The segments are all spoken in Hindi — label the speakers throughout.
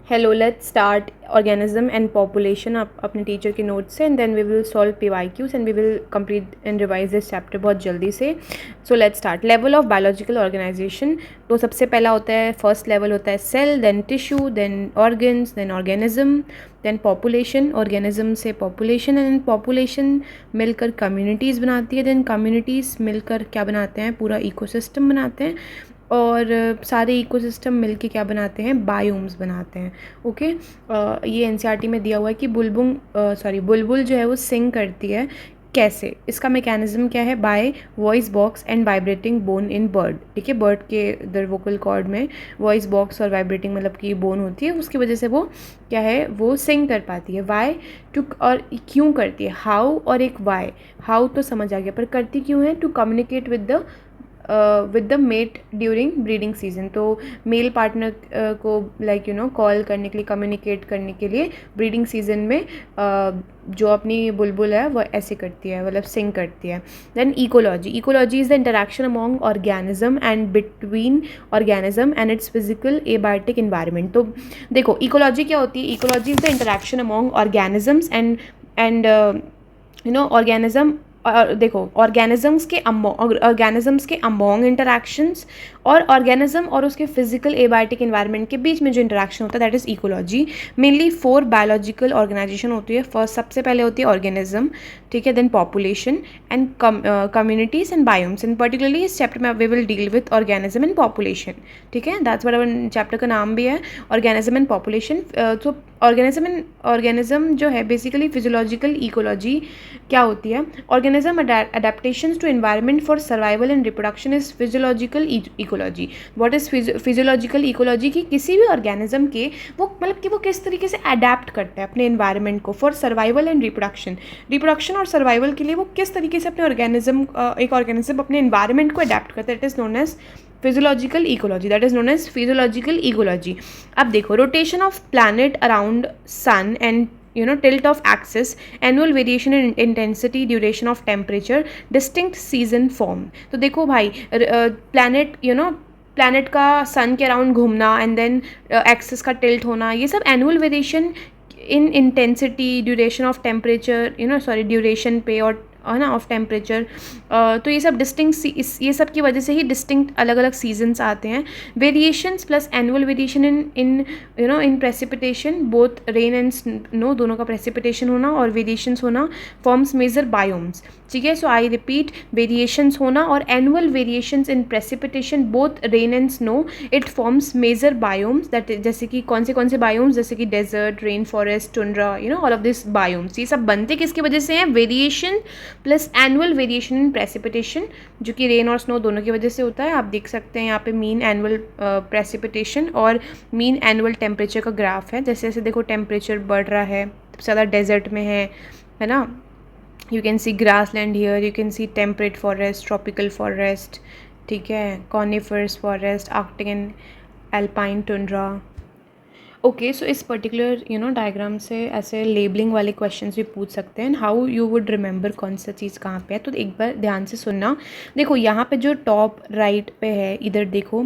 Speaker 1: Hello, let's start organism and population आप अपने टीचर के नोट्स से, and then we will solve PYQs and we will complete and revise this chapter बहुत जल्दी से. So let's start. Level of biological organisation. तो सबसे पहला होता है, फर्स्ट लेवल होता है cell, then tissue, then organs, then organism, then population. Organism से पॉपुलेशन, एंड पॉपुलेशन मिलकर कम्युनिटीज़ बनाती है, देन कम्युनिटीज़ मिलकर क्या बनाते हैं, पूरा इकोसिस्टम बनाते हैं, और सारे इकोसिस्टम मिलके क्या बनाते हैं, बायोम्स बनाते हैं. ओके. ये एनसीईआरटी में दिया हुआ है कि बुलबुल जो है वो सिंग करती है. कैसे? इसका मैकेनिज्म क्या है? Bye voice box and vibrating bone in bird. ठीक है, बर्ड के इधर वोकल कॉर्ड में वॉइस बॉक्स और वाइब्रेटिंग मतलब कि बोन होती है, उसकी वजह से वो क्या है, वो सिंग कर पाती है. वाई टू, और क्यों करती है, हाउ और एक वाई. हाउ तो समझ आ गया, पर करती क्यों है? To communicate with the mate during breeding season. तो मेल पार्टनर को लाइक कॉल करने के लिए, कम्युनिकेट करने के लिए ब्रीडिंग सीजन में जो अपनी बुलबुल है वो ऐसे करती है, मतलब सिंग करती है. Then ecology. Ecology is the interaction among organism and between organism and its physical abiotic environment. तो देखो, इकोलॉजी क्या होती है? Ecology is the interaction among organisms and organism. और देखो, ऑर्गेनिजम्स के अमोंग इंटरैक्शंस और ऑर्गेनिज्म और उसके फिजिकल एबायोटिक इन्वायरमेंट के बीच में जो इंटरैक्शन होता है, that is ecology. Mainly 4 biological organization होती है. फर्स्ट, सबसे पहले होती है ऑर्गेनिज्म. ठीक है, then population and communities and biomes. In particularly इस चैप्टर में we will deal with organism and population. ठीक है, दैट्स व्हाट चैप्टर का नाम भी है, ऑर्गेनिज्म एंड पॉपुलेशन. तो ऑर्गेनिज्म जो है बेसिकली फिजियोलॉजिकल इकोलॉजी क्या होती है. Organism adaptations to environment for survival and reproduction is physiological ecology. what is physiological ecology? कि किसी भी ऑर्गेनिज्म के वो मतलब कि वो किस तरीके से अडेप्ट करता है अपने इन्वायरमेंट को फॉर सर्वाइवल एंड रिप्रोडक्शन और सर्वाइवल के लिए वो किस तरीके से अपने एक ऑर्गेनिज्म अपने इन्वायरमेंट को अडेप्ट करता है. It is known as physiological ecology. That is known as physiological ecology. अब देखो, rotation of planet around sun and tilt of axis, annual variation in intensity, duration of temperature, distinct season form. तो देखो भाई, प्लैनेट का सन के अराउंड घूमना एंड देन एक्सिस का टिल्ट होना, ये सब annual variation in intensity, duration of temperature, duration पे और है ना ऑफ टेम्परेचर. तो ये सब ये सब की वजह से ही डिस्टिंक्ट अलग अलग सीजन्स आते हैं. Variations plus annual variation in precipitation, both rain and snow, दोनों का प्रेसिपिटेशन होना और वेरिएशंस होना फॉर्म्स मेजर बायोम्स. ठीक है, सो आई रिपीट, वेरिएशंस होना और annual variations in precipitation, both rain and snow, it forms major biomes. That जैसे कि कौन से बायोम्स, जैसे कि desert, rain forest, tundra, all of this biomes. ये सब बनते किसकी वजह से हैं? Variation plus annual variation in precipitation, जो कि रेन और स्नो दोनों की वजह से होता है. आप देख सकते हैं यहाँ पे मीन एनुअल प्रेसिपिटेशन और मीन एनुअल टेम्परेचर का ग्राफ है. जैसे जैसे देखो टेम्परेचर बढ़ रहा है, सबसे ज़्यादा डेजर्ट में है ना. You can see grassland here, you can see temperate forest, tropical forest, ठीक है, coniferous forest, arctic and alpine tundra. Okay, so इस पर्टिकुलर डायग्राम से ऐसे लेबलिंग वाले क्वेश्चंस भी पूछ सकते हैं. हाउ यू वुड रिमेंबर कौन सा चीज़ कहाँ पे है. तो एक बार ध्यान से सुनना. देखो यहाँ पे जो टॉप राइट पे है, इधर देखो,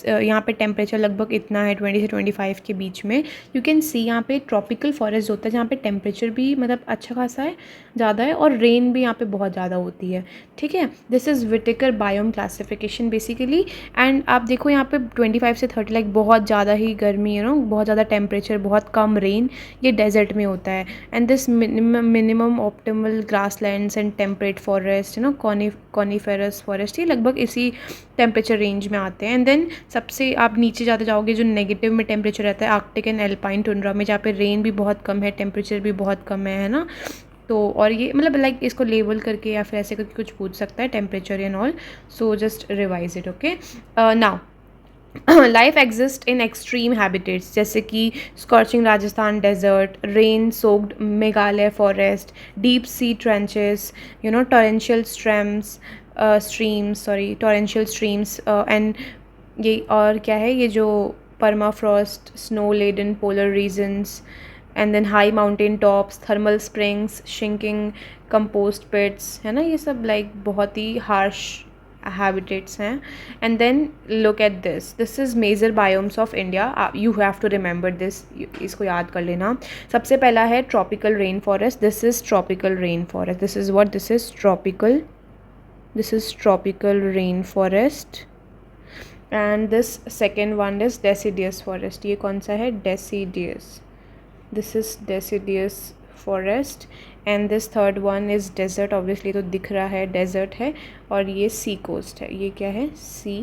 Speaker 1: यहाँ पे टेम्परेचर लगभग इतना है 20 से 25 के बीच में. यू कैन सी यहाँ पे ट्रॉपिकल फॉरेस्ट होता है जहाँ पे टेम्परेचर भी मतलब अच्छा खासा है, ज़्यादा है, और रेन भी यहाँ पे बहुत ज़्यादा होती है. ठीक है, this is Whittaker biome classification basically. And आप देखो यहाँ पे 25 से 30 लाइक बहुत ज़्यादा ही गर्मी, बहुत ज़्यादा टेम्परेचर, बहुत कम रेन, ये डेजर्ट में होता है. And this minimum optimal grasslands and temperate forest, coniferous forest, ये लगभग इसी टेम्परेचर रेंज में आते हैं. एंड देन सबसे आप नीचे जाते जाओगे, जो नेगेटिव में टेम्परेचर रहता है आर्कटिक एंड एल्पाइन टुंड्रा में, जहाँ पे रेन भी बहुत कम है, टेम्परेचर भी बहुत कम है ना. तो और ये मतलब लाइक इसको लेबल करके या फिर ऐसे करके कुछ पूछ सकता है, temperature and all. So just revise it. Okay, now life exist in extreme habitats, जैसे कि scorching Rajasthan desert, rain soaked Meghalaya forest, deep sea trenches, torrential streams and ये और क्या है, ये जो permafrost, snow laden polar regions, and then high mountain tops, thermal springs, stinking compost pits, है ना. ये सब लाइक बहुत ही हार्श हैबिटेट्स हैं. And then look at this is major biomes of India. You have to remember this, इसको याद कर लेना. सबसे पहला है tropical rain forest. This is tropical rain forest. This is what, this is tropical rainforest. And this second one is deciduous forest. ये कौन सा है? deciduous. This is deciduous forest. And this third one is desert. obviously तो दिख रहा है desert है. और ये sea coast है. ये क्या है? sea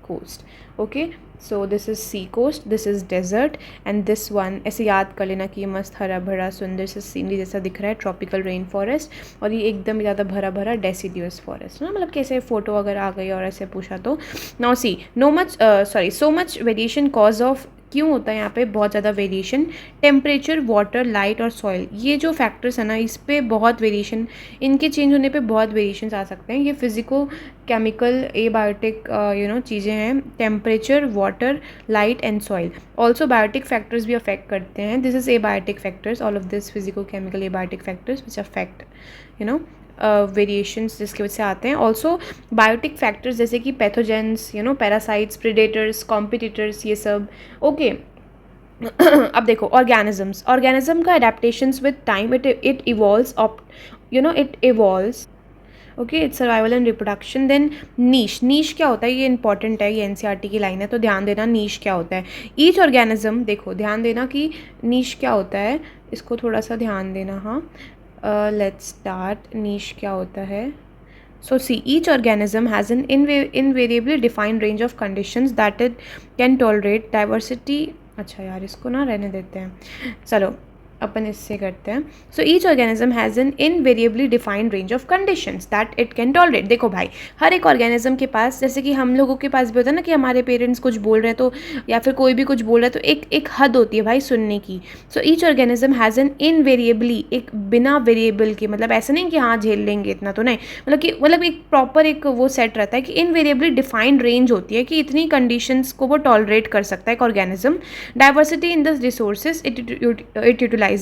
Speaker 1: coast. okay, so this is sea coast, this is desert, and this one ऐसे याद कर लेना कि ये मस्त हरा भरा सुंदर सा सीनरी जैसा दिख रहा है, ट्रॉपिकल रेन फॉरेस्ट. और ये एकदम ज़्यादा भरा भरा डेसिडियस फॉरेस्ट ना, मतलब कैसे फ़ोटो अगर आ गई और ऐसे पूछा तो. Now see so much variation cause of, क्यों होता है यहाँ पे बहुत ज़्यादा वेरिएशन? टेम्परेचर, वाटर, लाइट और सॉइल, ये जो फैक्टर्स है ना, इस पे बहुत वेरिएशन, इनके चेंज होने पे बहुत वेरिएशंस आ सकते हैं. ये फिजिको केमिकल एबायोटिक चीज़ें हैं. Temperature, water, light and soil. Also biotic factors भी अफेक्ट करते हैं. This is abiotic factors. All of this physico chemical abiotic factors which affect variations जिसके वजह से आते हैं. ऑल्सो बायोटिक फैक्टर्स जैसे कि पैथोजेंस, पैरासाइट्स, प्रेडेटर्स, कॉम्पिटिटर्स, ये सब. ओके अब देखो ऑर्गेनिज्म का adaptations with time, it evolves it evolves. Okay, its survival and reproduction. Then niche क्या होता है? ये इंपॉर्टेंट है, ये एनसीईआरटी की लाइन है, तो ध्यान देना नीश क्या होता है. ईच ऑर्गेनिज्म, देखो ध्यान देना कि नीश क्या होता है, इसको थोड़ा सा ध्यान देना. हाँ, लेट्स स्टार्ट. नीश क्या होता है? So see, each organism has an invariably defined range of conditions that it can tolerate. Diversity, अच्छा यार इसको ना रहने देते हैं, चलो अपन इससे करते हैं. So each organism has an invariably defined range of conditions that it can tolerate. देखो भाई, हर एक ऑर्गेनिज्म के पास, जैसे कि हम लोगों के पास भी होता है ना कि हमारे पेरेंट्स कुछ बोल रहे हैं तो, या फिर कोई भी कुछ बोल रहा है तो एक हद होती है भाई सुनने की. So each organism has an invariably, एक बिना वेरिएबल के, मतलब ऐसा नहीं कि हाँ झेल लेंगे इतना तो नहीं, मतलब एक प्रॉपर एक वो सेट रहता है कि इनवेरिएबली डिफाइंड रेंज होती है कि इतनी कंडीशंस को वो टॉलरेट कर सकता है एक organism. Diversity in the resources it utilises,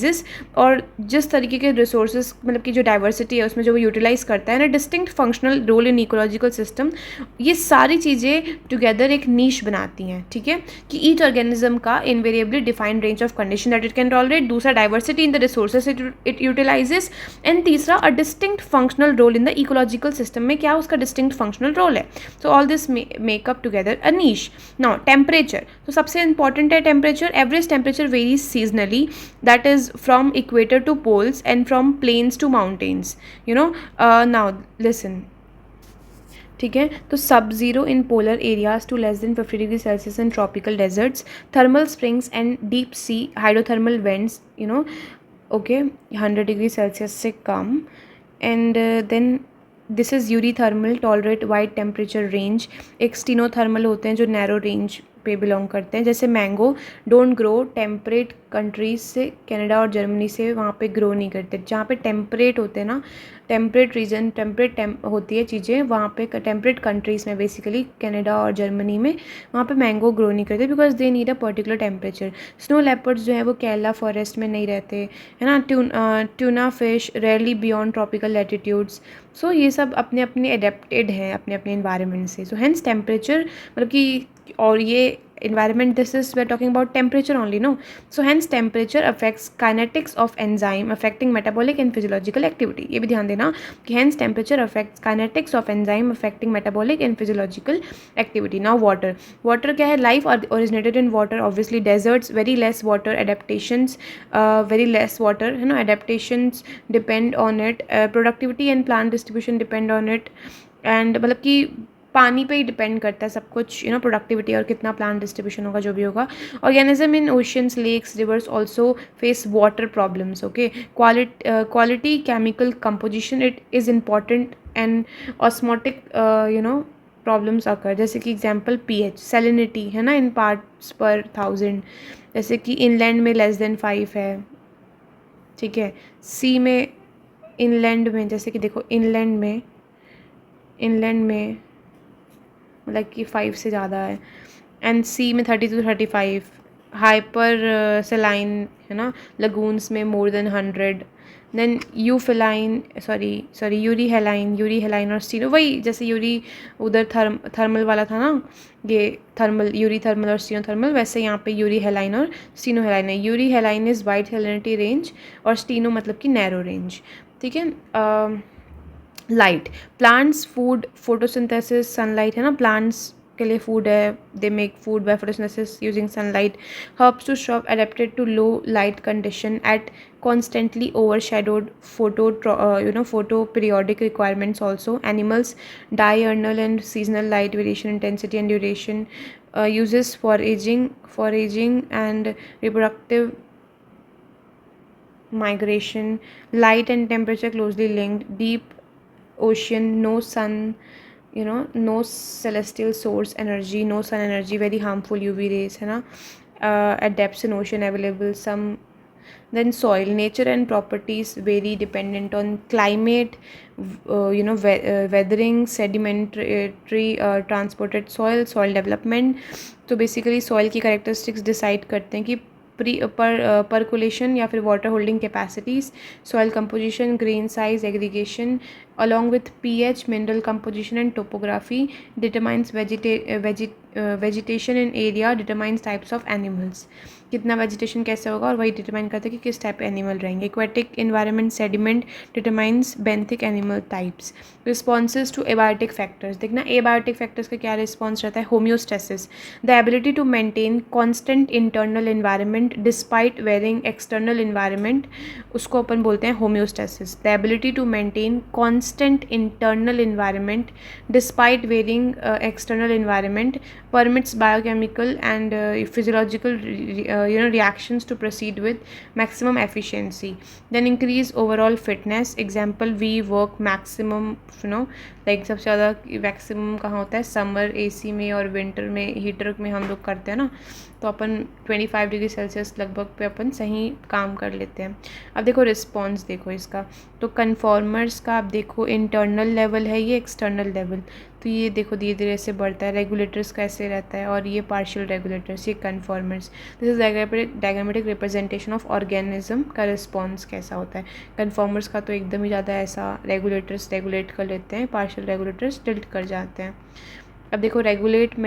Speaker 1: और जिस तरीके के रिसोर्सेज, मतलब की जो डाइवर्सिटी है उसमें जो वो यूटिलाइज करता है ना, distinct functional role in ecological system, ये सारी चीज़ें टुगेदर एक नीश बनाती हैं. ठीक है, कि ईच ऑर्गेनिज्म का invariably defined range of condition that it can tolerate. दूसरा, diversity in the resources it utilises. And तीसरा, a distinct functional role in the ecological system में क्या उसका डिस्टिंक्ट फंक्शनल रोल है. So all this makeup together a niche. Now temperature, तो सबसे इंपॉर्टेंट है temperature. Average temperature varies seasonally, that is from equator to poles and from plains to mountains. Now listen. ठीक है, तो सब zero in polar areas to less than 50 degree Celsius in tropical deserts. Thermal springs and deep sea hydrothermal vents, okay, 100 degree Celsius से कम. And then this is eurythermal, tolerate wide temperature range. एक स्टीनोथर्मल होते हैं जो नैरो रेंज पे बिलोंग करते हैं. जैसे mango don't grow temperate countries से, कनाडा और जर्मनी से वहाँ पे ग्रो नहीं करते. जहाँ पे टेम्परेट होते हैं ना, टेम्परेट रीजन, टेम्परेट होती है चीज़ें, वहाँ पे टेम्परेट कंट्रीज़ में, बेसिकली कनाडा और जर्मनी में, वहाँ पे मैंगो ग्रो नहीं करते because they need a particular temperature. Snow leopards जो है वो केरला फॉरेस्ट में नहीं रहते, है ना. Tuna fish rarely beyond tropical latitudes. So ये सब अपने अपने एडेप्टेड हैं अपने अपने इन्वायरमेंट से. सो हेंस टेम्परेचर, मतलब कि, और ये environment, this is we're talking about temperature only, no. So hence temperature affects kinetics of enzyme affecting metabolic and physiological activity. ये भी ध्यान देना कि hence temperature affects kinetics of enzyme affecting metabolic and physiological activity. Now water क्या है? Life originated in water, obviously. Deserts very less water, adaptations very less water, adaptations depend on it. Productivity and plant distribution depend on it. And मतलब कि पानी पे ही डिपेंड करता है सब कुछ, प्रोडक्टिविटी और कितना प्लांट डिस्ट्रीब्यूशन होगा, जो भी होगा. Organism in oceans, lakes, rivers also face water problems. Okay, quality chemical composition, it is important. And osmotic problems occur, जैसे कि एग्जांपल पीएच, सैलिनिटी, है ना, इन पार्ट्स पर 1000, जैसे कि इनलैंड में लेस देन 5 है. ठीक है, सी में, इनलैंड में, जैसे कि देखो इनलैंड में मतलब कि 5 से ज़्यादा है. एंड सी में 30 to 35. हाइपर सेलाइन है ना, लगून्स में मोर देन 100. देन यूफिलाइन सॉरी यूरी हेलाइन और स्टीनो, वही जैसे यूरी उधर थर्मल वाला था ना, ये यूरी थर्मल और स्टीनो थर्मल, वैसे यहाँ पे यूरी हेलाइन और स्टीनो हेलाइन है. Euryhaline is wide salinity range और स्टीनो मतलब कि नैरो रेंज. ठीक है. Light, plants food photosynthesis, sunlight है ना, प्लांट्स के लिए फूड है, they make food by photosynthesis using sunlight. Herbs to shrub adapted to low light condition at constantly overshadowed photo periodic requirements. Also animals, diurnal and seasonal light variation intensity and duration. Uses foraging and reproductive migration. Light and temperature closely linked. Deep ocean, no sun, no celestial source energy, no sun energy, very harmful UV rays है ना. At depths in ocean available some. Then soil, nature and properties vary dependent on climate, weathering, sedimentary transported soil development. तो basically soil की characteristics decide करते हैं कि percolation या फिर water holding capacities, soil composition, grain size, aggregation, along with pH, mineral composition and topography determines vegetation in area, determines types of animals. कितना वेजिटेशन कैसे होगा और वही डिटरमाइन करता है कि किस टाइप के एनिमल रहेंगे. Aquatic environment sediment determines benthic animal types. Responses to abiotic factors, देखना एबायोटिक फैक्टर्स का क्या रिस्पॉन्स रहता है. Homeostasis, the ability to maintain constant internal environment despite varying external environment, उसको अपन बोलते हैं homeostasis. The ability to maintain constant internal environment despite varying external environment permits biochemical and physiological reactions to proceed with maximum efficiency. Then increase overall fitness. Example, we work maximum, like सबसे ज़्यादा मैक्सिमम कहाँ होता है, समर AC में और विंटर में हीटर में हम लोग करते हैं ना, तो अपन 25 डिग्री सेल्सियस लगभग पे अपन सही काम कर लेते हैं. अब देखो रिस्पॉन्स, देखो इसका तो कन्फॉर्मर्स का आप देखो इंटरनल लेवल है, ये एक्सटर्नल लेवल, तो ये देखो धीरे धीरे से बढ़ता है. रेगुलेटर्स का ऐसे रहता है और ये पार्शियल रेगुलेटर्स, ये conformers. This is diagrammatic representation of organism का रिस्पॉन्स कैसा होता है. कन्फॉर्मर्स का तो एकदम ही ज़्यादा ऐसा रेगुलेटर्स रेगुलेट कर लेते हैं, पार्शियल रेगुलेटर्स टिल्ट कर जाते हैं. अब देखो regulate,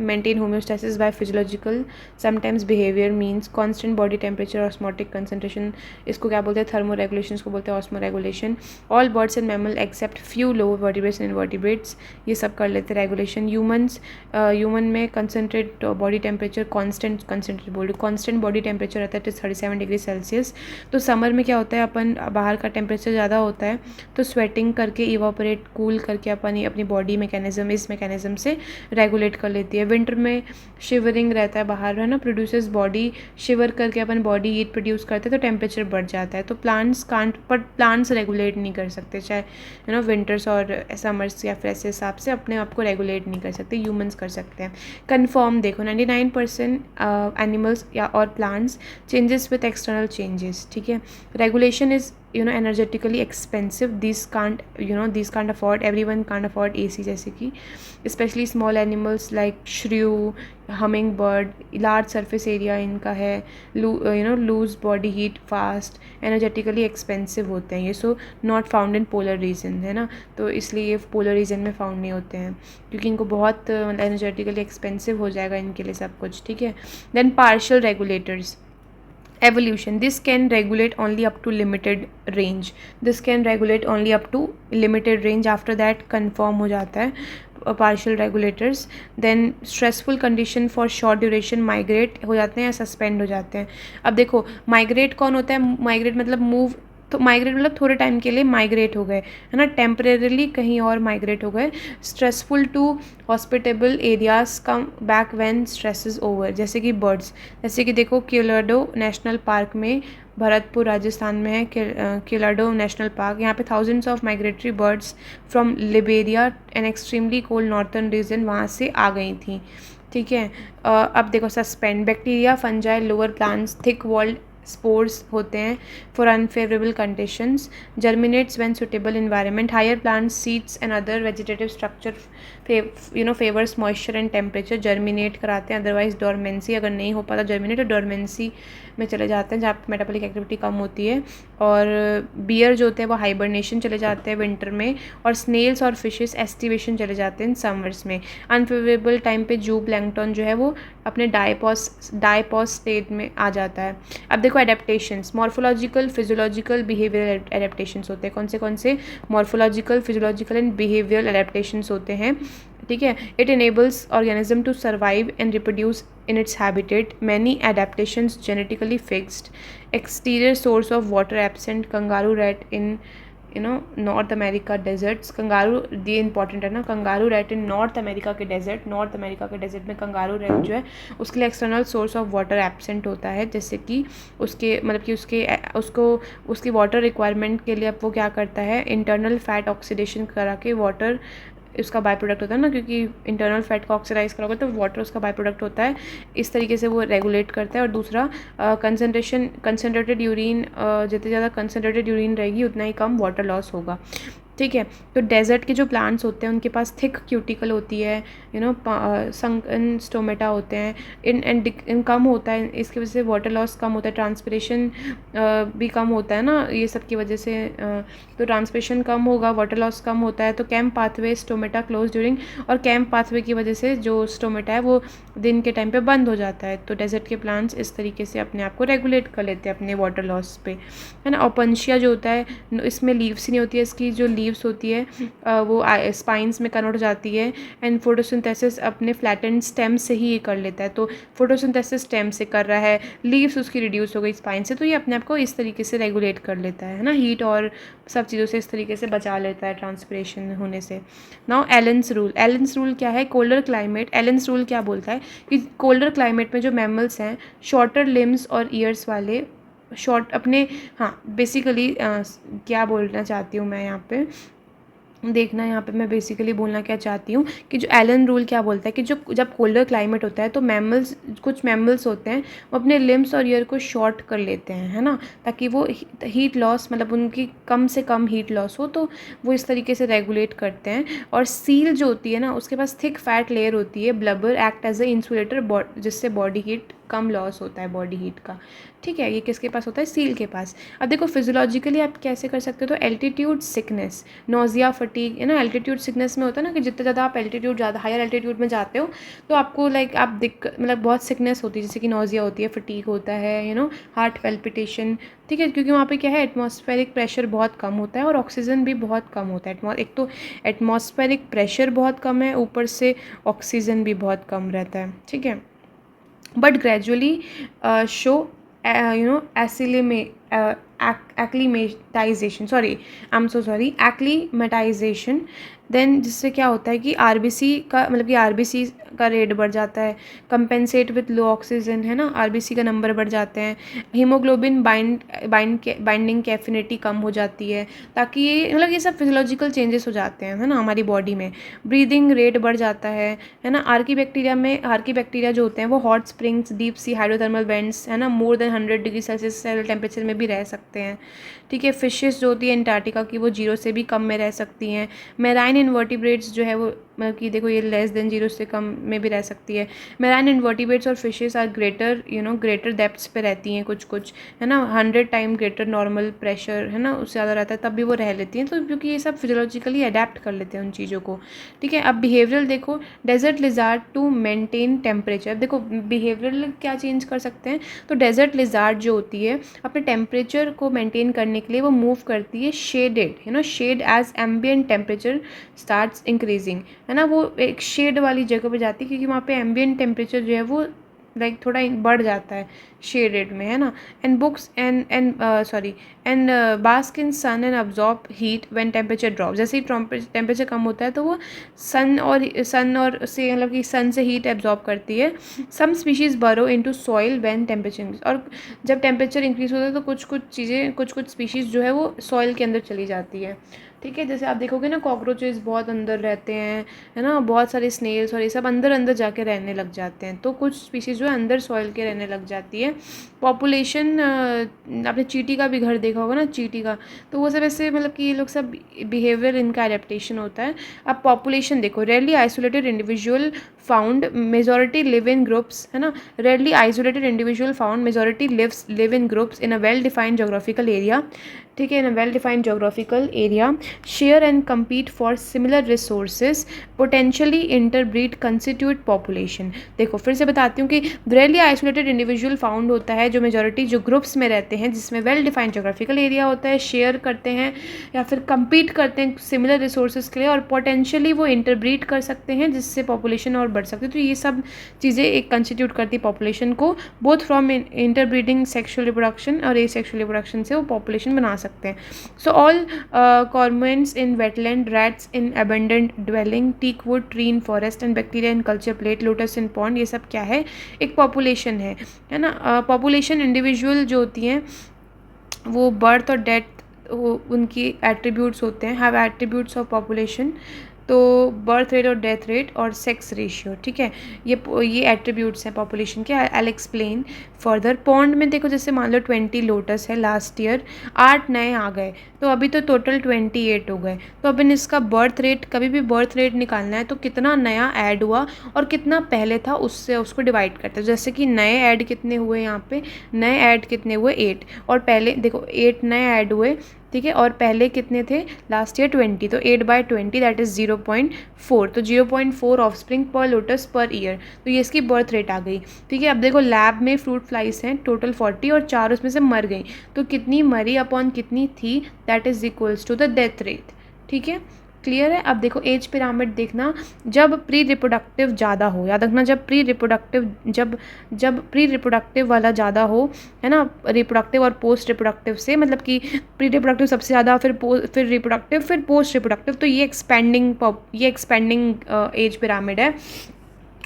Speaker 1: maintain homeostasis by physiological sometimes behavior means constant body temperature, osmotic concentration, इसको क्या बोलते हैं, thermoregulation, इसको बोलते हैं osmoregulation. all birds and mammals except few lower vertebrates and invertebrates ये सब कर लेते हैं regulation. ह्यूमन में concentrate body temperature constant body temperature रहता है 37 डिग्री सेल्सियस. तो समर में क्या होता है, अपन बाहर का टेम्परेचर ज़्यादा होता है तो स्वेटिंग करके इवापोरेट कूल करके अपनी बॉडी मैकेनिज्म इस मैकेनिज्म से रेगुलेट कर लेती है. विंटर में शिवरिंग रहता है बाहर है ना, प्रोड्यूसेस बॉडी शिवर करके अपन बॉडी हीट प्रोड्यूस करते हैं तो टेम्परेचर बढ़ जाता है. तो प्लांट्स रेगुलेट नहीं कर सकते, चाहे विंटर्स और समर्स या फिर ऐसे हिसाब से अपने आप को रेगुलेट नहीं कर सकते, ह्यूमंस कर सकते हैं. कन्फर्म देखो 99% एनिमल्स या और plants changes with external changes. ठीक है. Regulation is energetically expensive. These can't afford, everyone can't afford AC जैसे कि especially small animals like shrew, hummingbird, large surface area इनका है, lose body heat fast, energetically expensive होते हैं ये. so not found in polar region है ना, तो इसलिए ये polar region में found नहीं होते हैं क्योंकि इनको बहुत energetically expensive हो जाएगा इनके लिए सब कुछ. ठीक है. then partial regulators. Evolution, this can regulate only up to limited range. After that conform हो जाता है partial regulators. then stressful condition for short duration migrate हो जाते हैं या suspend हो जाते हैं. अब देखो migrate कौन होता है, migrate मतलब move, तो माइग्रेट मतलब थोड़े टाइम के लिए माइग्रेट हो गए है ना, टेम्परेरली कहीं और माइग्रेट हो गए. Stressful to hospitable areas come back when stress is over, जैसे कि बर्ड्स, जैसे कि देखो क्यूलाडो नेशनल पार्क में, भरतपुर राजस्थान में है क्यूलाडो नेशनल पार्क, यहाँ पे thousands of migratory birds from Liberia and extremely cold northern region वहाँ से आ गई थी. ठीक है. अब देखो suspend, bacteria, fungi, lower plants, thick walled spores होते हैं for unfavourable conditions, germinates when suitable environment, higher plants seeds and other vegetative structure favours moisture and temperature, germinate कराते हैं, अदरवाइज डोरमेंसी, अगर नहीं हो पाता जर्मिनेट तो डोरमेंसी में चले जाते हैं जहाँ पर मेटाबॉलिक एक्टिविटी कम होती है, और बियर जो होते हैं वो हाइबरनेशन चले जाते हैं विंटर में, और स्नेल्स और फिशेस एस्टिवेशन चले जाते हैं समर्स में। अनफेवरेबल टाइम पे जू प्लैंकटन जो है वो अपने डायपॉज स्टेट में आ जाता है। अब देखो adaptations, morphological, physiological, behavioural adaptations होते हैं। कौन से morphological, physiological and behavioural adaptations होते हैं, ठीक है। It enables organism to survive and reproduce in its habitat, many adaptations genetically fixed, exterior source of water absent, kangaroo rat in North America deserts, kangaroo ये इंपॉर्टेंट है ना, kangaroo rat in North America के डेजर्ट, नॉर्थ अमेरिका के डेजर्ट में कंगारू रैट जो है उसके लिए external source of water absent होता है, जैसे कि उसके मतलब कि उसकी वाटर रिक्वायरमेंट के लिए अब वो क्या करता है, इंटरनल फैट ऑक्सीडेशन करा के वाटर उसका बाय प्रोडक्ट होता है ना, क्योंकि इंटरनल फैट को ऑक्सीडाइज करोगे तो वाटर उसका बाय प्रोडक्ट होता है, इस तरीके से वो रेगुलेट करता है। और दूसरा कंसनट्रेटेड यूरिन, जितनी ज़्यादा कंसनट्रेटेड यूरिन रहेगी उतना ही कम वाटर लॉस होगा, ठीक है। तो डेजर्ट के जो प्लांट्स होते हैं उनके पास थिक क्यूटिकल होती है, संकन स्टोमेटा होते हैं, इन कम होता है, इसकी वजह से वाटर लॉस कम होता है, ट्रांसपिरेशन भी कम होता है ना ये सब की वजह से, तो ट्रांसपिरेशन कम होगा, वाटर लॉस कम होता है। तो camp pathway stomata close during, और कैम्प पाथवे की वजह से जो स्टोमेटा है वो दिन के टाइम पे बंद हो जाता है। तो डेजर्ट के प्लांट्स इस तरीके से अपने आप को रेगुलेट कर लेते हैं अपने वाटर लॉस पे, है ना। ओपनशिया जो होता है इसमें लीव्स ही नहीं होती है, इसकी जो लीव्स होती है वो स्पाइंस में कन्वर्ट हो जाती है, एंड फोटोसिंथेसिस अपने फ्लैटेंड स्टेम से ही ये कर लेता है। तो फोटोसिंथेसिस स्टेम से कर रहा है, लीव्स उसकी रिड्यूस हो गई स्पाइन से, तो ये अपने आप को इस तरीके से रेगुलेट कर लेता है ना, हीट और सब चीज़ों से इस तरीके से बचा लेता है ट्रांसपिरेशन होने से। नाउ एलेंस रूल क्या है, कोल्डर क्लाइमेट, एलेंस रूल क्या बोलता है कि कोल्डर क्लाइमेट में जो मैमल्स हैं शॉर्टर लिम्स और ईयर्स वाले, शॉर्ट अपने, हाँ बेसिकली क्या बोलना चाहती हूँ मैं यहाँ पे, देखना यहाँ पे मैं बेसिकली बोलना क्या चाहती हूँ कि जो एलन रूल क्या बोलता है कि जब कोल्डर क्लाइमेट होता है तो कुछ मैमल्स होते हैं वो अपने लिम्स और ईयर को शॉर्ट कर लेते हैं, है ना, ताकि वो हीट लॉस मतलब उनकी कम से कम हीट लॉस हो, तो वो इस तरीके से रेगुलेट करते हैं। और सील जो होती है ना उसके पास थिक फैट लेयर होती है, blubber act as a insulator, जिससे बॉडी हीट कम लॉस होता है बॉडी हीट का, ठीक है। ये किसके पास होता है, सील के पास। अब देखो फिजियोलॉजिकली आप कैसे कर सकते हो, तो एल्टीट्यूड सिकनेस, नोजिया, फटीग, है ना। एल्टीट्यूड सिकनेस में होता है ना कि जितना ज़्यादा आप एल्टीट्यूड ज़्यादा हायर एल्टीट्यूड में जाते हो तो आपको आप मतलब बहुत सिकनेस होती है, जैसे कि नोजिया होती है, फटीग होता है, हार्ट पैल्पिटेशन, ठीक है, क्योंकि वहाँ पे क्या है एटमॉस्फेरिक प्रेशर बहुत कम होता है और ऑक्सीजन भी बहुत कम होता है। एक तो एटमॉस्फेरिक प्रेशर बहुत कम है, ऊपर से ऑक्सीजन भी बहुत कम रहता है, ठीक है। but gradually show acclimatization, then जिससे क्या होता है कि आरबीसी का रेट बढ़ जाता है, कंपेंसेट विथ लो ऑक्सीजन, है ना, आरबीसी का नंबर बढ़ जाते हैं, हीमोग्लोबिन बाइंडिंग कैफिनिटी कम हो जाती है, ताकि ये सब फिजियोलॉजिकल चेंजेस हो जाते हैं, है ना, हमारी बॉडी में। ब्रीदिंग रेट बढ़ जाता है ना। आर्की बैक्टीरिया जो होते हैं वो hot springs, deep sea hydrothermal vents, है ना, मोर देन 100 डिग्री सेल्सियस सेल टेम्परेचर में भी रह सकते हैं, ठीक है। फिशेस जो होती है एंटार्क्टिका की वो 0 से भी कम में रह सकती हैं। मेराइन इन्वर्टिब्रेट्स जो है वो मतलब कि देखो ये लेस देन 0 से कम में भी रह सकती है। मेराइन इन्वर्टिब्रेट्स और फिशेस आर ग्रेटर डेप्थ्स पे रहती हैं कुछ, है ना, 100 टाइम ग्रेटर नॉर्मल प्रेशर, है ना, उससे ज़्यादा रहता है तब भी वो रह लेती हैं, तो क्योंकि ये सब फिजियोलॉजिकली अडेप्ट कर लेते हैं उन चीज़ों को, ठीक है। अब बिहेवियरल देखो, desert lizard to maintain temperature, देखो बिहेवियरल क्या चेंज कर सकते हैं, तो डेजर्ट लिजार्ड जो होती है अपने टेम्परेचर को मेंटेन करने के लिए वो मूव करती है shaded, shade as ambient temperature starts increasing, है ना, वो एक शेड वाली जगह पे जाती है क्योंकि वहाँ पे एम्बियंट टेम्परेचर जो है वो थोड़ा बढ़ जाता है शेडेड में, है ना। And bask in sun and absorb heat when temperature drop, जैसे ही टेम्परेचर कम होता है तो वो सन और से मतलब कि सन से हीट एब्जॉर्ब करती है। सम स्पीशीज़ बरो into soil when temperature increase, और जब टेम्परेचर इंक्रीज होता है तो कुछ स्पीशीज़ जो है वो सॉइल के अंदर चली जाती है, ठीक है। जैसे आप देखोगे ना कॉकरोचेस बहुत अंदर रहते हैं, है ना, बहुत सारे स्नेल्स और ये सब अंदर अंदर जाके रहने लग जाते हैं। तो कुछ स्पीशीज़ जो है अंदर सॉइल के रहने लग जाती है। पॉपुलेशन, आपने चींटी का भी घर देखा होगा ना, चींटी का, तो वो सब ऐसे मतलब कि ये लोग सब बिहेवियर इनका एडेप्टेशन होता है। अब पॉपुलेशन देखो, rarely isolated individual found, majority live in groups, है ना, rarely isolated individual found, majority live in groups in a well defined geographical area. ठीक है, in a well defined geographical area, share and compete for similar resources, potentially interbreed constitute population. देखो फिर से बताती हूँ कि रेयरली आइसोलेटेड इंडिविजुअल फाउंड होता है जो मेजॉरिटी जो ग्रुप्स में रहते हैं, जिसमें वेल डिफाइंड जोग्राफिकल एरिया होता है, शेयर करते हैं या फिर compete करते हैं सिमिलर रिसोर्सेज के लिए, और पोटेंशियली वो इंटरब्रीड कर सकते हैं जिससे पॉपुलेशन और बढ़ सकती है। तो ये सब चीज़ें एक कंस्टिट्यूट करती है पॉपुलेशन को, both from interbreeding sexual reproduction और एसेक्सुअल रिप्रोडक्शन से वो पॉपुलेशन बना सकते हैं। So all cormorants in wetland, rats in abundant dwelling, teak wood tree in forest and bacteria in culture plate, lotus in pond, ये सब क्या है, एक पॉपुलेशन है ना। पॉपुलेशन इंडिविजुअल जो होती हैं वो बर्थ और डेथ, वो उनकी एट्रीब्यूट्स होते हैं, हैव एट्रीब्यूट्स ऑफ पॉपुलेशन। तो बर्थ रेट और डेथ रेट और सेक्स रेशियो, ठीक है, ये एट्रीब्यूट्स हैं पॉपुलेशन के। I explain further. पॉन्ड में देखो, जैसे मान लो 20 लोटस है, लास्ट ईयर 8 नए आ गए, तो अभी तो टोटल 28 हो गए। तो अब इन इसका बर्थ रेट, कभी भी बर्थ रेट निकालना है तो कितना नया ऐड हुआ और कितना पहले था उससे उसको डिवाइड करते हैं। जैसे कि नए ऐड कितने हुए, यहाँ पे नए ऐड कितने हुए 8, और पहले देखो 8 नए ऐड हुए, ठीक है, और पहले कितने थे लास्ट ईयर 20, तो 8/20 दैट इज़ 0.4, तो 0.4 ऑफस्प्रिंग पर लोटस पर ईयर, तो ये इसकी बर्थ रेट आ गई। ठीक है, अब देखो लैब में फ्रूट फ्लाइज हैं टोटल 40 और 4 उसमें से मर गई, तो कितनी मरी अपॉन कितनी थी, that is equals to the death rate. ठीक है, क्लियर है। अब देखो एज पिरामिड देखना, जब प्री रिप्रोडक्टिव ज़्यादा हो, याद रखना, जब प्री रिप्रोडक्टिव वाला ज़्यादा हो, है ना, रिप्रोडक्टिव और पोस्ट रिप्रोडक्टिव से, मतलब कि प्री रिप्रोडक्टिव सबसे ज़्यादा, फिर रिप्रोडक्टिव, फिर पोस्ट रिप्रोडक्टिव, तो ये एक्सपेंडिंग एज पिरामिड है।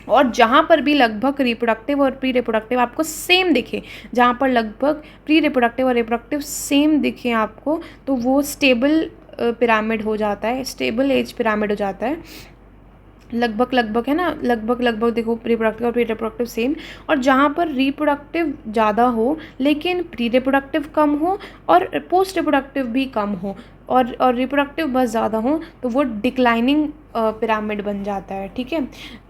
Speaker 1: और जहाँ पर भी लगभग रिप्रोडक्टिव और प्री रिप्रोडक्टिव आपको सेम दिखे, जहाँ पर लगभग प्री रिप्रोडक्टिव और रिप्रोडक्टिव सेम दिखे आपको, तो वो स्टेबल पिरामिड हो जाता है, स्टेबल एज पिरामिड हो जाता है। लगभग है ना, लगभग देखो रिप्रोडक्टिव और प्री रिप्रोडक्टिव सेम, और जहाँ पर रिप्रोडक्टिव ज़्यादा हो लेकिन प्री रिप्रोडक्टिव कम हो और पोस्ट रिप्रोडक्टिव भी कम हो, और रिप्रोडक्टिव बस ज़्यादा हो, तो वो डिक्लाइनिंग पिरामिड बन जाता है। ठीक है,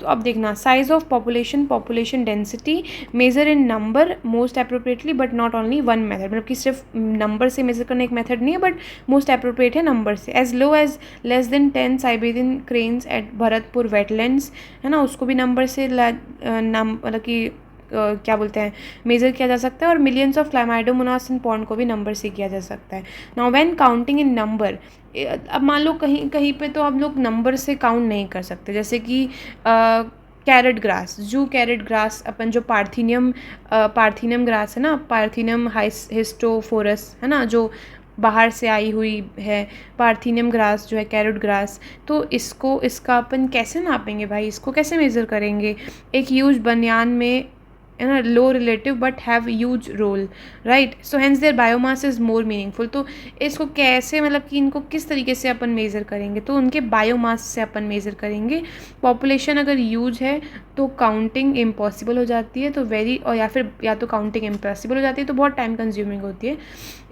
Speaker 1: तो अब देखना, size of population density, measure in number most appropriately but not only one method, मतलब कि सिर्फ नंबर से मेजर करना एक मेथड नहीं है, बट मोस्ट अप्रोप्रिएट है नंबर से। As low as less than 10 Siberian cranes at Bharatpur wetlands, है ना, उसको भी नंबर से मतलब कि क्या बोलते हैं, मेज़र किया जा सकता है। और millions of Chlamydomonas in pond को भी नंबर से किया जा सकता है। Now when counting in number, अब मान लो कहीं कहीं पे तो हम लोग नंबर से काउंट नहीं कर सकते, जैसे कि कैरेट ग्रास, जू कैरेट ग्रास, अपन जो पार्थिनियम ग्रास है ना, पार्थिनियम हिस्टोफोरस, है ना, जो बाहर से आई हुई है, पार्थिनियम ग्रास जो है, कैरेट ग्रास, तो इसका अपन कैसे नापेंगे भाई, इसको कैसे मेज़र करेंगे। एक ह्यूज बनियान में, है ना, low relative but have huge role, right, so hence their biomass is more meaningful. तो इसको कैसे, मतलब कि इनको किस तरीके से अपन मेज़र करेंगे, तो उनके बायोमास से अपन मेज़र करेंगे। पॉपुलेशन अगर ह्यूज है तो काउंटिंग इम्पॉसिबल हो जाती है, तो या तो काउंटिंग इम्पॉसिबल हो जाती है, तो बहुत टाइम कंज्यूमिंग होती है,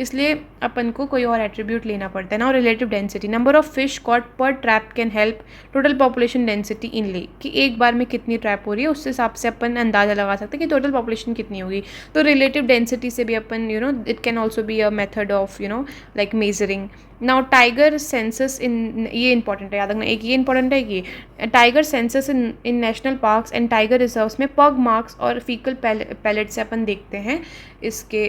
Speaker 1: इसलिए अपन को कोई और एट्रीब्यूट लेना पड़ता है ना। और relative density, number of fish caught per trap can help total population density in ले, कि एक बार में कितनी ट्रैप हो रही है, उस हिसाब से अपन अंदाज़ा लगा सकते हैं कि टोटल पॉपुलेशन कितनी होगी। तो रिलेटिव डेंसिटी से भी अपन it can also be a method of like measuring. Now tiger census in, ये इंपॉर्टेंट है, याद रखना, एक ये इंपॉर्टेंट है कि tiger census in national parks and tiger reserves में पग मार्क्स और फीकल पैलेट से अपन देखते हैं इसके,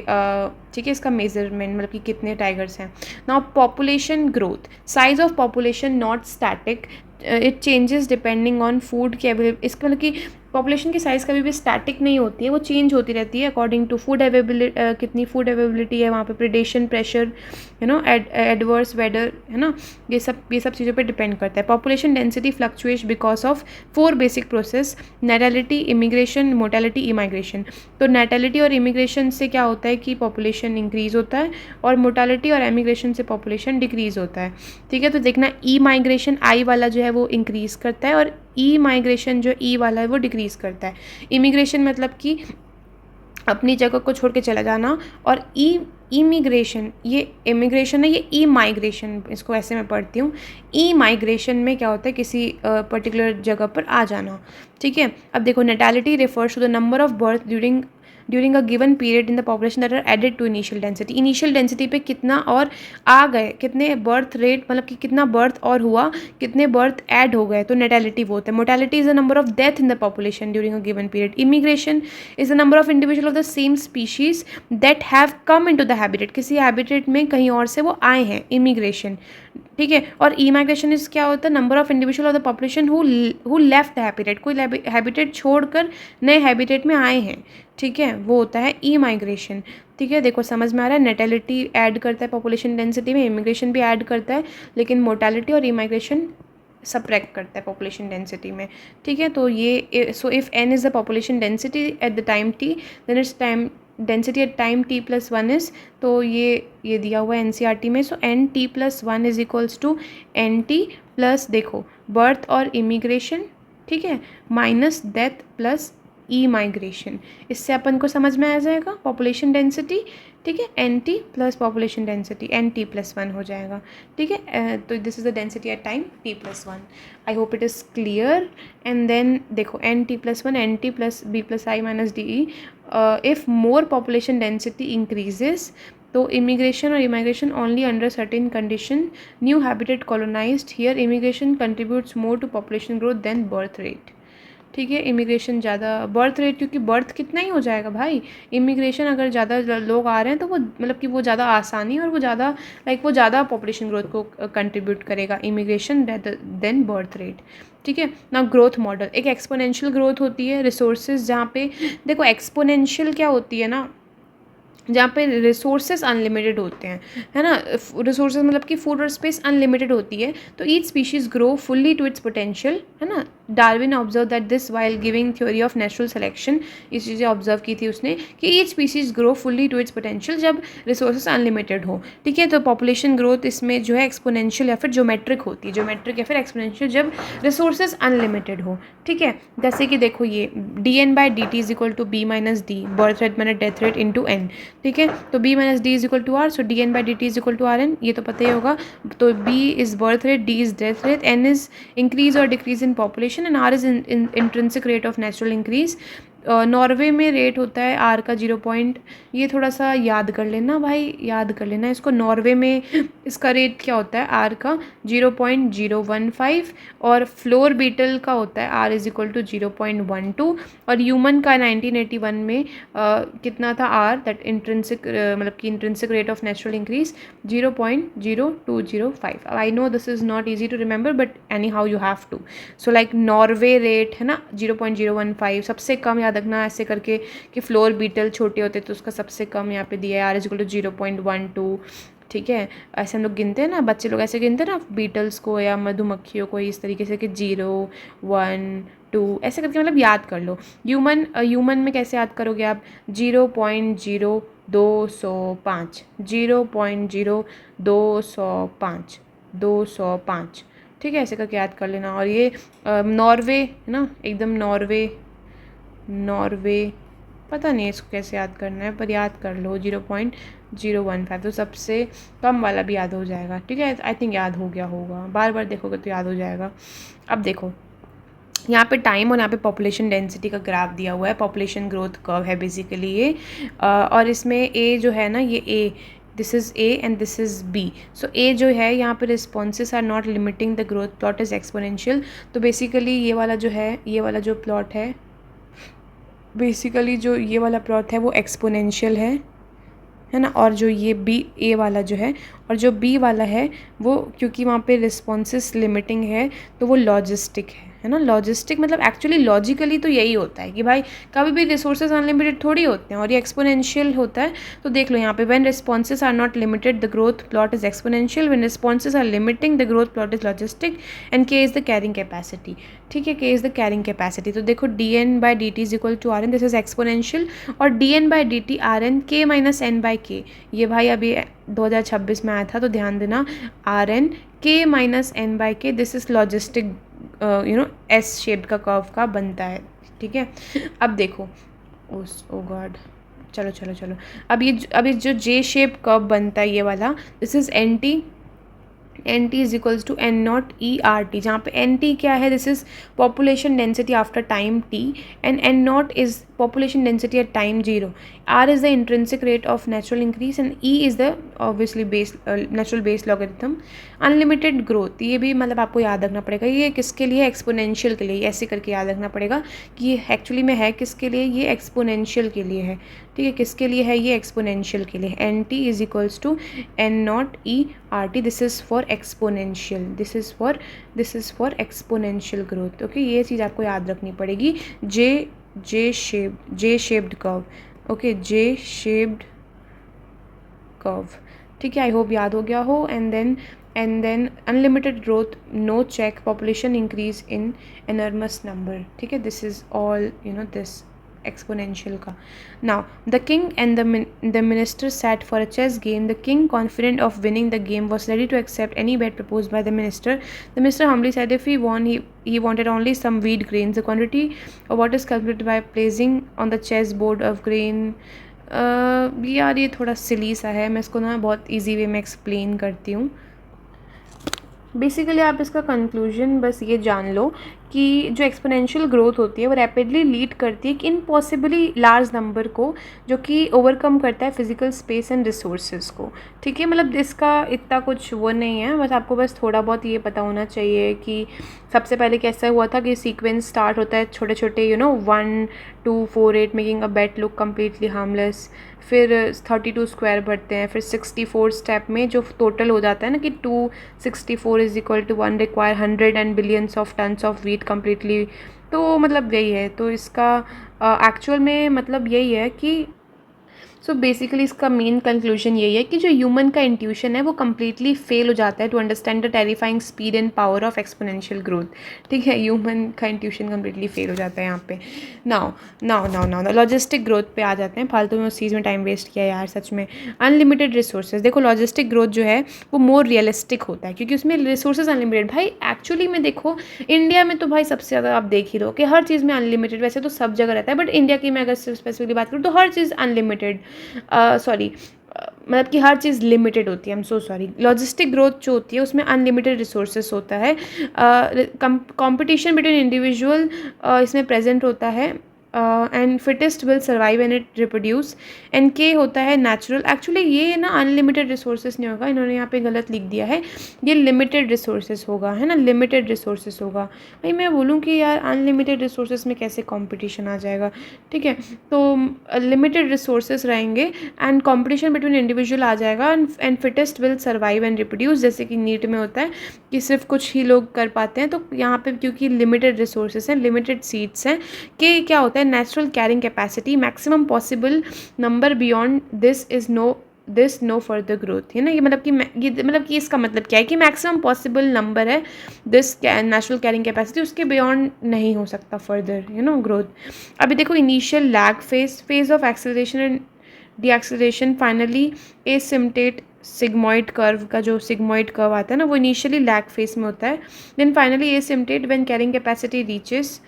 Speaker 1: ठीक है, इसका मेजरमेंट, मतलब कि कितने टाइगर्स हैं। Now population growth, size of population not static, it changes depending on food की अवेलेबिलिटी, इसका मतलब कि पॉपुलेशन की साइज़ कभी भी स्टैटिक नहीं होती है, वो चेंज होती रहती है अकॉर्डिंग टू फूड अवेलेबिलिटी, कितनी फूड अवेलेबिलिटी है वहाँ पे, प्रेडेशन, प्रेशर, एडवर्स वेदर, है ना, ये सब चीज़ों पे डिपेंड करता है. Population density fluctuates because of 4 basic process: natality, immigration, mortality, emigration. तो नेटलिटी और इमिग्रेशन से क्या होता है कि पॉपुलेशन इंक्रीज़ होता है, और मोर्टेलिटी और इमिग्रेशन से पॉपुलेशन डिक्रीज़ होता है. ठीक है, तो देखना ई माइग्रेशन आई वाला जो है वो इंक्रीज़ करता है, और ई माइग्रेशन जो ई वाला है वो डिक्रीज़ करता है. इमिग्रेशन मतलब कि अपनी जगह को छोड़ के चला जाना, और इमिग्रेशन, ये इमिग्रेशन है, ये ई माइग्रेशन, इसको ऐसे मैं पढ़ती हूँ. ई माइग्रेशन में क्या होता है, किसी पर्टिकुलर जगह पर आ जाना. ठीक है, अब देखो, natality refers to the number of birth during a given period in the population that are added to initial density. Initial density पे कितना और आ गए, कितने बर्थ रेट, मतलब कि कितना बर्थ और हुआ, कितने बर्थ ऐड हो गए, तो नेटलिटी वो होता है. Mortality is the number of death in the population during a given period. Immigration is the number of individual of the same species that have come into the habitat. किसी हैबिटेट में कहीं और से वो आए हैं, इमिग्रेशन. ठीक है, और इमाइग्रेशन इज क्या होता है, number of individual of the population who left the habitat. कोई हैबिटेट छोड़कर नए हैबिटेट में आए हैं. ठीक है, वो होता है ई माइग्रेशन. ठीक है, देखो समझ में आ रहा है, नेटलिटी ऐड करता है पॉपुलेशन डेंसिटी में, इमिग्रेशन भी ऐड करता है, लेकिन मोर्टेलिटी और इमाइग्रेशन सब्ट्रैक्ट करता है पॉपुलेशन डेंसिटी में. ठीक है, तो ये so if n is the population density at the time t, then its time density at time t+1 is, तो ये दिया हुआ है NCERT में. So n t+1 is equals to NT plus, देखो, बर्थ और इमिग्रेशन, ठीक है, minus death plus emigration. इससे अपन को समझ में आ जाएगा पॉपुलेशन डेंसिटी. ठीक है, NT plus population density NT+1 हो जाएगा. ठीक है, तो this is the density at time t+1. I hope it is clear. And then देखो, NT+1 NT plus B plus I minus DE. If more population density increases, तो इमिग्रेशन और emigration only under certain condition. New habitat colonised here, immigration contributes more to population growth than birth rate. ठीक है, इमिग्रेशन ज़्यादा, बर्थ रेट, क्योंकि बर्थ कितना ही हो जाएगा भाई. इमिग्रेशन अगर ज़्यादा लोग आ रहे हैं तो वो मतलब कि वो ज़्यादा आसानी, और वो ज़्यादा वो ज़्यादा पॉपुलेशन ग्रोथ को कंट्रीब्यूट करेगा, इमिग्रेशन देन बर्थ रेट. ठीक है ना. ग्रोथ मॉडल, एक एक्सपोनेंशियल ग्रोथ होती है रिसोर्सेज, जहाँ पे देखो एक्सपोनेंशियल क्या होती है ना, जहाँ पे रिसोर्सेज अनलिमिटेड होते हैं, है ना. रिसोर्सेज मतलब कि फूड और स्पेस अनलिमिटेड होती है, तो each species grow fully to its potential, है ना. Darwin observe that this while giving theory of natural selection. इस चीज़ें ऑब्जर्व की थी उसने कि each species grow fully to its potential जब रिसोर्सेज अनलिमिटेड हो. ठीक है, तो पॉपुलेशन ग्रोथ इसमें जो है एक्सपोनेंशियल या फिर ज्योमेट्रिक होती है, ज्योमेट्रिक या फिर एक्सपोनेंशियल जब रिसोर्सेज अनलिमिटेड हो. ठीक है, जैसे कि देखो ये dN/dt is equal to B minus D, birth rate minus death rate into N. ठीक है, तो B minus D is equal to R, so dN/dt is equal to RN, ये तो पता ही होगा. तो B is birth rate, D is death rate, N is increase और decrease in population, and R is intrinsic rate of natural increase. Norway में रेट होता है R का 0. ये थोड़ा सा याद कर लेना भाई, याद कर लेना इसको. नॉर्वे में इसका रेट क्या होता है, R का 0.015, और फ्लोर बीटल का होता है R इज इक्वल टू 0.12, और ह्यूमन का 1981 में कितना था R, दैट इंट्रिंसिक मतलब कि intrinsic rate of natural increase 0.0205. I know this is not easy to remember, but anyhow you have to. So like Norway rate है ना 0.015, सबसे कम याद रखना ऐसे करके कि फ्लोर बीटल छोटे होते तो उसका सबसे कम यहाँ पे दिया है R इज इक्वल टू 0.12. ठीक है, ऐसे हम लोग गिनते हैं ना, बच्चे लोग ऐसे गिनते हैं ना बीटल्स को या मधुमक्खियों को, इस तरीके से कि 0 1 2 ऐसे करके मतलब याद कर लो. ह्यूमन में कैसे याद करोगे आप, 0.0205, 0.0205, 205. ठीक है, ऐसे करके याद कर लेना. और ये नॉर्वे है ना, एकदम नॉर्वे पता नहीं इसको कैसे याद करना है, पर याद कर लो 0.015, तो सबसे कम वाला भी याद हो जाएगा. ठीक है, आई थिंक याद हो गया होगा, बार बार देखोगे तो याद हो जाएगा. अब देखो यहाँ पे टाइम और यहाँ पे पॉपुलेशन डेंसिटी का ग्राफ दिया हुआ है, पॉपुलेशन ग्रोथ कर्व है बेसिकली ये. और इसमें ए जो है ना, ये A, this is A and this is B. So A जो है यहाँ पे responses are not limiting the growth, plot is exponential. तो बेसिकली ये वाला जो है, ये वाला जो प्लॉट है, बेसिकली जो ये वाला प्लॉट है वो एक्सपोनेंशियल है ना, और जो ये B A वाला जो है और जो बी वाला है वो क्योंकि वहाँ पे रिस्पॉन्सेस लिमिटिंग है तो वो लॉजिस्टिक है ना। लॉजिस्टिक मतलब एक्चुअली लॉजिकली तो यही होता है कि भाई कभी भी रिसोर्सेज अनलिमिटेड थोड़ी होते हैं और ये एक्सपोनेंशियल होता है। तो देख लो यहाँ पे when responses are not limited the growth plot is exponential, when responses are limiting the growth plot is logistic and K is the carrying capacity. ठीक है, K is the carrying capacity. तो देखो D N by D T is equal to R N, this is exponential, और D N by D T R N K minus N by K, ये भाई अभी 2026 में आया था तो ध्यान देना, are N K minus N by के, this is logistic S shaped का कर्व का बनता है। ठीक है, अब देखो ओ गॉड, चलो चलो चलो, अब ये जो जे शेप कर्व बनता है ये वाला, this is N T, N T is equals to N naught E R T, जहाँ पे एन टी क्या है, this is population density after time T, and N naught is population density at time 0, R is the intrinsic rate of natural increase and E is the obviously base natural base logarithm. Unlimited growth, ये भी मतलब आपको याद रखना पड़ेगा, ये किसके लिए, एक्सपोनेंशियल के लिए, ऐसे करके याद रखना पड़ेगा कि ये एक्चुअली में है किसके लिए, ये एक्सपोनेंशियल के लिए है। ठीक है, किसके लिए है, ये एक्सपोनेंशियल के लिए। N T is equals to N naught E R T, this is for exponential, this is for exponential growth. Okay, ये चीज़ आपको याद रखनी पड़ेगी। J shaped curve, okay, J shaped curve. ठीक है, आई होप याद हो गया हो। And then unlimited growth, no check, population increase in enormous number. ठीक है, this is all this exponential का. Now the king and the minister sat for a chess game. The king, confident of winning the game, was ready to accept any bet proposed by the minister. The minister humbly said if he won, he wanted only some wheat grains. The quantity of what is calculated by placing on the chess board of grain. यार ये थोड़ा सिली सा है, मैं इसको ना बहुत ईजी वे में एक्सप्लेन करती हूँ। बेसिकली आप इसका कंक्लूजन बस ये जान लो कि जो एक्सपोनेंशियल ग्रोथ होती है वो रैपिडली लीड करती है एक इम्पॉसिबली लार्ज नंबर को, जो कि ओवरकम करता है फिजिकल स्पेस एंड रिसोर्सेज को। ठीक है, मतलब इसका इतना कुछ वो नहीं है, बस आपको बस थोड़ा बहुत ये पता होना चाहिए कि सबसे पहले कैसा हुआ था कि सीक्वेंस स्टार्ट होता है छोटे छोटे 1 2 4 8 making a bet look completely harmless, फिर 32 स्क्वायर बढ़ते हैं, फिर 64 स्टेप में जो टोटल हो जाता है ना कि 264 is equal to 1 require 100 and billions of tons of wheat completely. तो मतलब यही है, तो इसका एक्चुअल में मतलब यही है कि सो बेसिकली इसका मेन कंक्लूजन यही है कि जो ह्यूमन का इंट्यूशन है वो कम्प्लीटली फेल हो जाता है to understand the terrifying speed and power of exponential growth. ठीक है, ह्यूमन का इंट्यूशन कम्प्लीटली फेल हो जाता है यहाँ पे। नाउ लॉजिस्टिक ग्रोथ पे आ जाते हैं, फालतू में उस चीज़ में टाइम वेस्ट किया यार सच में। अनलिमिटेड रिसोर्सेज, देखो लॉजिस्टिक ग्रोथ जो है वो मोर रियलिस्टिक होता है क्योंकि उसमें रिसोर्सेज अनलिमिटेड। भाई एक्चुअली में देखो इंडिया में तो भाई सबसे ज़्यादा आप देख ही लो कि हर चीज़ में अनलिमिटेड, वैसे तो सब जगह रहता है बट इंडिया की मैं अगर स्पेसिफिकली बात करूँ तो हर चीज़ अनलिमिटेड, मतलब कि हर चीज़ लिमिटेड होती है। I am so sorry, logistic growth जो होती है उसमें अनलिमिटेड रिसोर्सेस होता है। कंपटीशन बिटवीन इंडिविजुअल इसमें प्रेजेंट होता है, and fittest will survive and it reproduce, and के होता है नेचुरल। एक्चुअली ये ना अनलिमिटेड रिसोर्सेज नहीं होगा, इन्होंने यहाँ पे गलत लिख दिया है, ये लिमिटेड रिसोर्सेज होगा, है ना, लिमिटेड रिसोर्सेज होगा। भाई मैं बोलूँ कि यार अनलिमिटेड रिसोर्सेज में कैसे कंपटीशन आ जाएगा। ठीक है, तो लिमिटेड रिसोर्सेज रहेंगे एंड कंपटीशन बिटवीन इंडिविजुअल आ जाएगा, and fittest will survive and reproduce, जैसे कि नीट में होता है कि सिर्फ कुछ ही लोग कर पाते हैं। तो यहाँ पे क्योंकि लिमिटेड रिसोर्सेज हैं, लिमिटेड सीट्स हैं, कि क्या होता है natural carrying capacity maximum possible number beyond this is no further growth, है ना। ये मतलब कि इसका मतलब क्या है कि मैक्सिमम पॉसिबल नंबर है दिस नेचुरल कैरिंग कैपेसिटी, उसके बियॉन्ड नहीं हो सकता फर्दर ग्रोथ। अभी देखो initial lag phase of acceleration and deceleration, finally asymptote sigmoid curve का जो सिग्मॉइड कर्व आता है ना वो इनिशियली लैग फेज में होता है, then finally asymptote when carrying capacity reaches.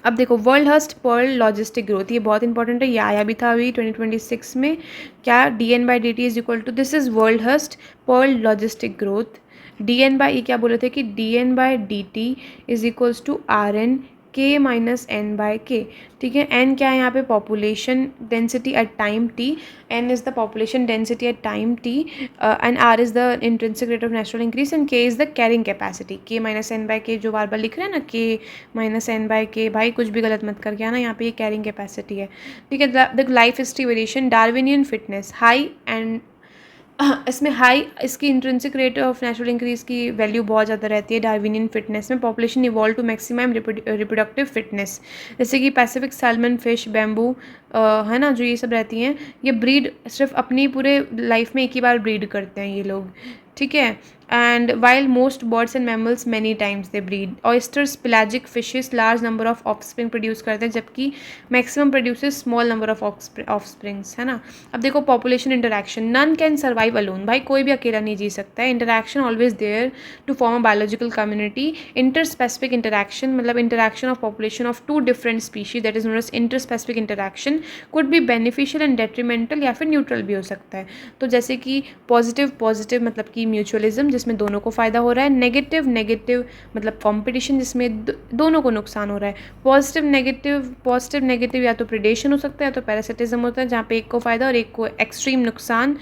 Speaker 1: अब देखो Verhulst Pearl logistic growth, ये बहुत इंपॉर्टेंट है, ये आया भी था अभी 2026 में। क्या D N by D T is equal to, this is Verhulst Pearl logistic growth. D N by, ये क्या बोले थे कि D N by D T is equals to R N K minus N by K. ठीक है, एन क्या है यहाँ पे, population density at time T, N is the population density at time T, and R is the intrinsic rate of natural increase, and K is the carrying capacity. के माइनस एन बाय के जो बार बार लिख रहे हैं ना, के माइनस एन बाय के, भाई कुछ भी गलत मत करके आना, यहाँ पे ये कैरिंग कैपेसिटी है। ठीक है, the life history variation, Darwinian fitness, high and इसमें हाई इसकी intrinsic rate of natural increase की वैल्यू बहुत ज़्यादा रहती है डार्विनियन फिटनेस में। Population evolve to maximum reproductive fitness, जैसे कि पैसिफिक सैल्मन फिश, बैम्बू, है ना, जो ये सब रहती हैं, ये ब्रीड सिर्फ अपनी पूरे लाइफ में एक ही बार ब्रीड करते हैं ये लोग, ठीक है। And while most birds and mammals many times they breed. Oysters, pelagic fishes large number of offspring produce करते हैं, जबकि maximum produces small number of offsprings, है ना। अब देखो population interaction, none can survive alone, भाई कोई भी अकेला नहीं जी सकता है। Interaction always there to form a biological community. Inter specific interaction मतलब interaction of population of two different species, that is known as inter specific interaction, could be beneficial and detrimental, या फिर न्यूट्रल भी हो सकता है। तो जैसे कि पॉजिटिव पॉजिटिव मतलब कि म्यूचुअलिज्म, जिसमें दोनों को फ़ायदा हो रहा है। नेगेटिव नेगेटिव मतलब कॉम्पिटिशन, जिसमें दोनों को नुकसान हो रहा है। पॉजिटिव नेगेटिव या तो प्रिडेशन हो सकता है या तो पैरासिटिज्म होता है, जहाँ पे एक को फ़ायदा और एक को एक्सट्रीम नुकसान।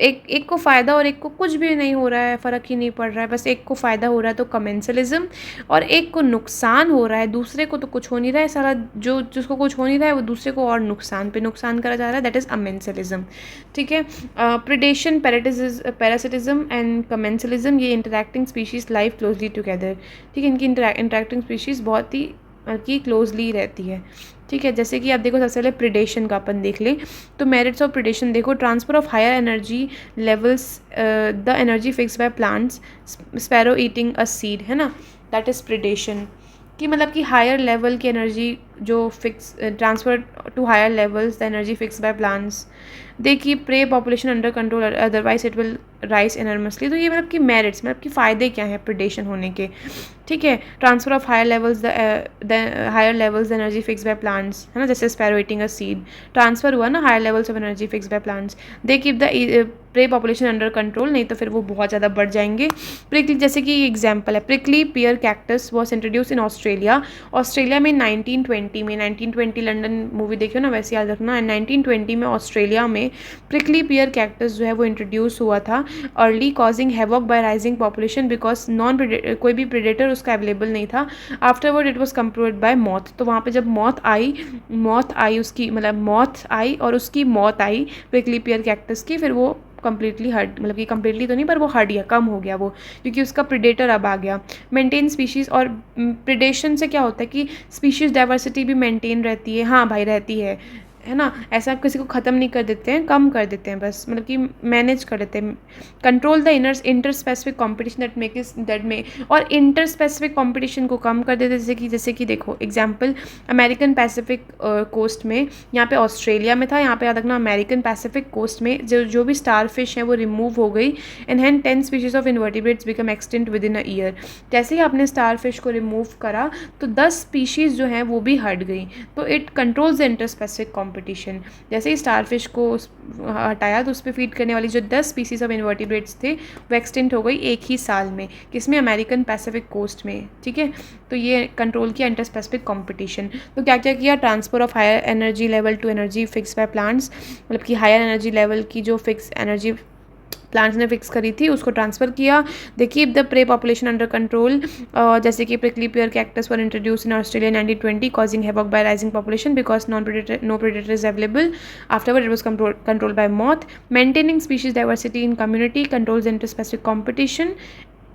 Speaker 1: एक को फ़ायदा और एक को कुछ भी नहीं हो रहा है, फ़र्क ही नहीं पड़ रहा है, बस एक को फ़ायदा हो रहा है तो कमेंसलिज्म, और एक को नुकसान हो रहा है, दूसरे को तो कुछ हो नहीं रहा है, सारा जो जिसको कुछ हो नहीं रहा है वो दूसरे को और नुकसान पे नुकसान करा जा रहा है, दैट इज़ अमेंसलिज्म, ठीक है। प्रिडेशन, पैरासिटिज्म एंड कमेंसलिज्म, ये interacting species live closely together, ठीक है। इनकी इंटरैक्टिंग स्पीशीज़ बहुत ही की क्लोजली रहती है, ठीक है। जैसे कि आप देखो सबसे पहले प्रिडेशन का अपन देख लें, तो मेरिट्स ऑफ प्रिडेशन देखो, transfer of higher energy levels, the energy fix by plants, sparrow eating a seed, है ना, दैट इज़ प्रिडेशन। कि मतलब कि हायर लेवल की एनर्जी जो fix transfer to higher levels the energy fix by plants, they keep prey population under control otherwise it will rise enormously. तो ये मतलब कि मेरिट्स मतलब कि फ़ायदे क्या हैं प्रिडेशन होने के, ठीक है। Transfer of higher levels the energy fix by plants, है ना, जैसे sparrow eating a seed, transfer हुआ ना higher levels of energy fix by plants. They keep the prey population under control, नहीं तो फिर वो बहुत ज़्यादा बढ़ जाएंगे। प्रिकली, जैसे कि एग्जाम्पल है, prickly pear cactus was introduce in Australia में 1920 में, 1920 लंदन मूवी देखियो ना, वैसे याद रखना। 1920 में ऑस्ट्रेलिया में प्रिकली पियर कैक्टस जो है वो इंट्रोड्यूस हुआ था early, causing havoc by rising population because कोई भी प्रेडेटर उसका अवेलेबल नहीं था। Afterward it was controlled by moth, तो वहाँ पे जब मॉथ आई उसकी मतलब मॉथ आई और उसकी मौत आई प्रिकली पियर कैक्टस की, फिर वो कम्प्लीटली हट, मतलब कि कम्प्लीटली तो नहीं पर वो हट गया, कम हो गया वो, क्योंकि उसका प्रेडेटर अब आ गया। मेंटेन स्पीशीज़, और प्रेडेशन से क्या होता है कि स्पीशीज़ डाइवर्सिटी भी मेंटेन रहती है, हाँ भाई रहती है ना। ऐसा किसी को ख़त्म नहीं कर देते हैं, कम कर देते हैं बस, मतलब कि मैनेज कर देते हैं। Control the inter specific competition that may, और इंटर स्पेसिफिक कॉम्पिटिशन को कम कर देते हैं। जैसे कि देखो एग्जांपल, अमेरिकन पैसिफिक कोस्ट में, यहाँ पे ऑस्ट्रेलिया में था, यहाँ पे याद रखना अमेरिकन पैसिफिक कोस्ट में जो भी स्टार फिश है वो रिमूव हो गई, and Hahn 10 species of invertebrates become extinct with in a year. जैसे ही आपने स्टार फिश को रिमूव करा तो 10 स्पीशीज़ जो हैं वो भी हट गई, तो it controls the inter specific competition. जैसे ही स्टारफिश को हटाया तो उस पर फीड करने वाली जो 10 स्पीसीज ऑफ इन्वर्टिब्रेट्स थे वो एक्सटिंक्ट हो गई एक ही साल में, किसमें, अमेरिकन पैसिफिक कोस्ट में, ठीक है। तो ये कंट्रोल किया इंटर स्पेसिफिक कॉम्पिटिशन। तो क्या क्या किया, transfer of higher energy level to energy fix by plants, मतलब कि हायर एनर्जी लेवल की जो फिक्स एनर्जी प्लांट्स ने फिक्स करी थी उसको ट्रांसफ़र किया। They keep the prey population under control, जैसे कि prickly pear cactus were introduce in Australia 1920 causing havoc by rising population because no predator is available. Afterward it was control by moth. Maintaining species diversity in community, controls inter specific competition,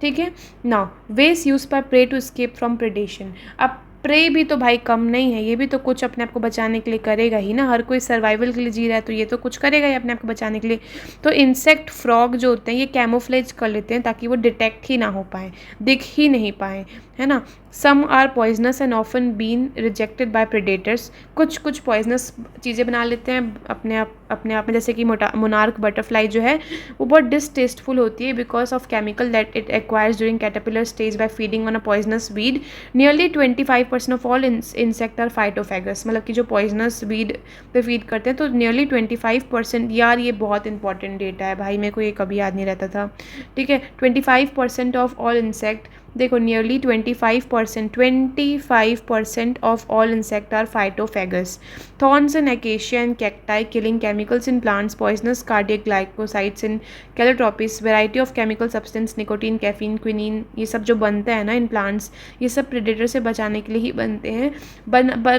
Speaker 1: ठीक है। Now ways use by prey to escape from predation. अब प्रे भी तो भाई कम नहीं है, ये भी तो कुछ अपने आप को बचाने के लिए करेगा ही ना, हर कोई सर्वाइवल के लिए जी रहा है तो ये तो कुछ करेगा ही अपने आप को बचाने के लिए। तो इंसेक्ट, फ्रॉग जो होते हैं ये कैमोफ्लेज कर लेते हैं ताकि वो डिटेक्ट ही ना हो पाए, दिख ही नहीं पाए, है ना। Some are poisonous and often been rejected by predators, कुछ पॉइजनस चीज़ें बना लेते हैं अपने आप में, जैसे कि मोनार्क बटरफ्लाई जो है वो बहुत डिसटेस्टफुल होती है because of chemical that it acquires during caterpillar stage by feeding on a poisonous weed. Nearly 25% of all insect are phytophagous, मतलब कि जो पॉइजनस वीड पे फीड करते हैं तो नियरली 25%, यार ये बहुत इंपॉर्टेंट डेटा है भाई, मेरे को ये कभी याद नहीं रहता था, ठीक है। 25% ऑफ ऑल इंसेक्ट, देखो nearly 25% of all insect are phytophagous. Thorns in Acacia and cacti killing chemicals in plants, poisonous cardiac glycosides in Calotropis, variety of chemical substance, nicotine, caffeine, quinine, ये सब जो बनते हैं ना इन प्लांट्स, ये सब प्रेडेटर से बचाने के लिए ही बनते हैं।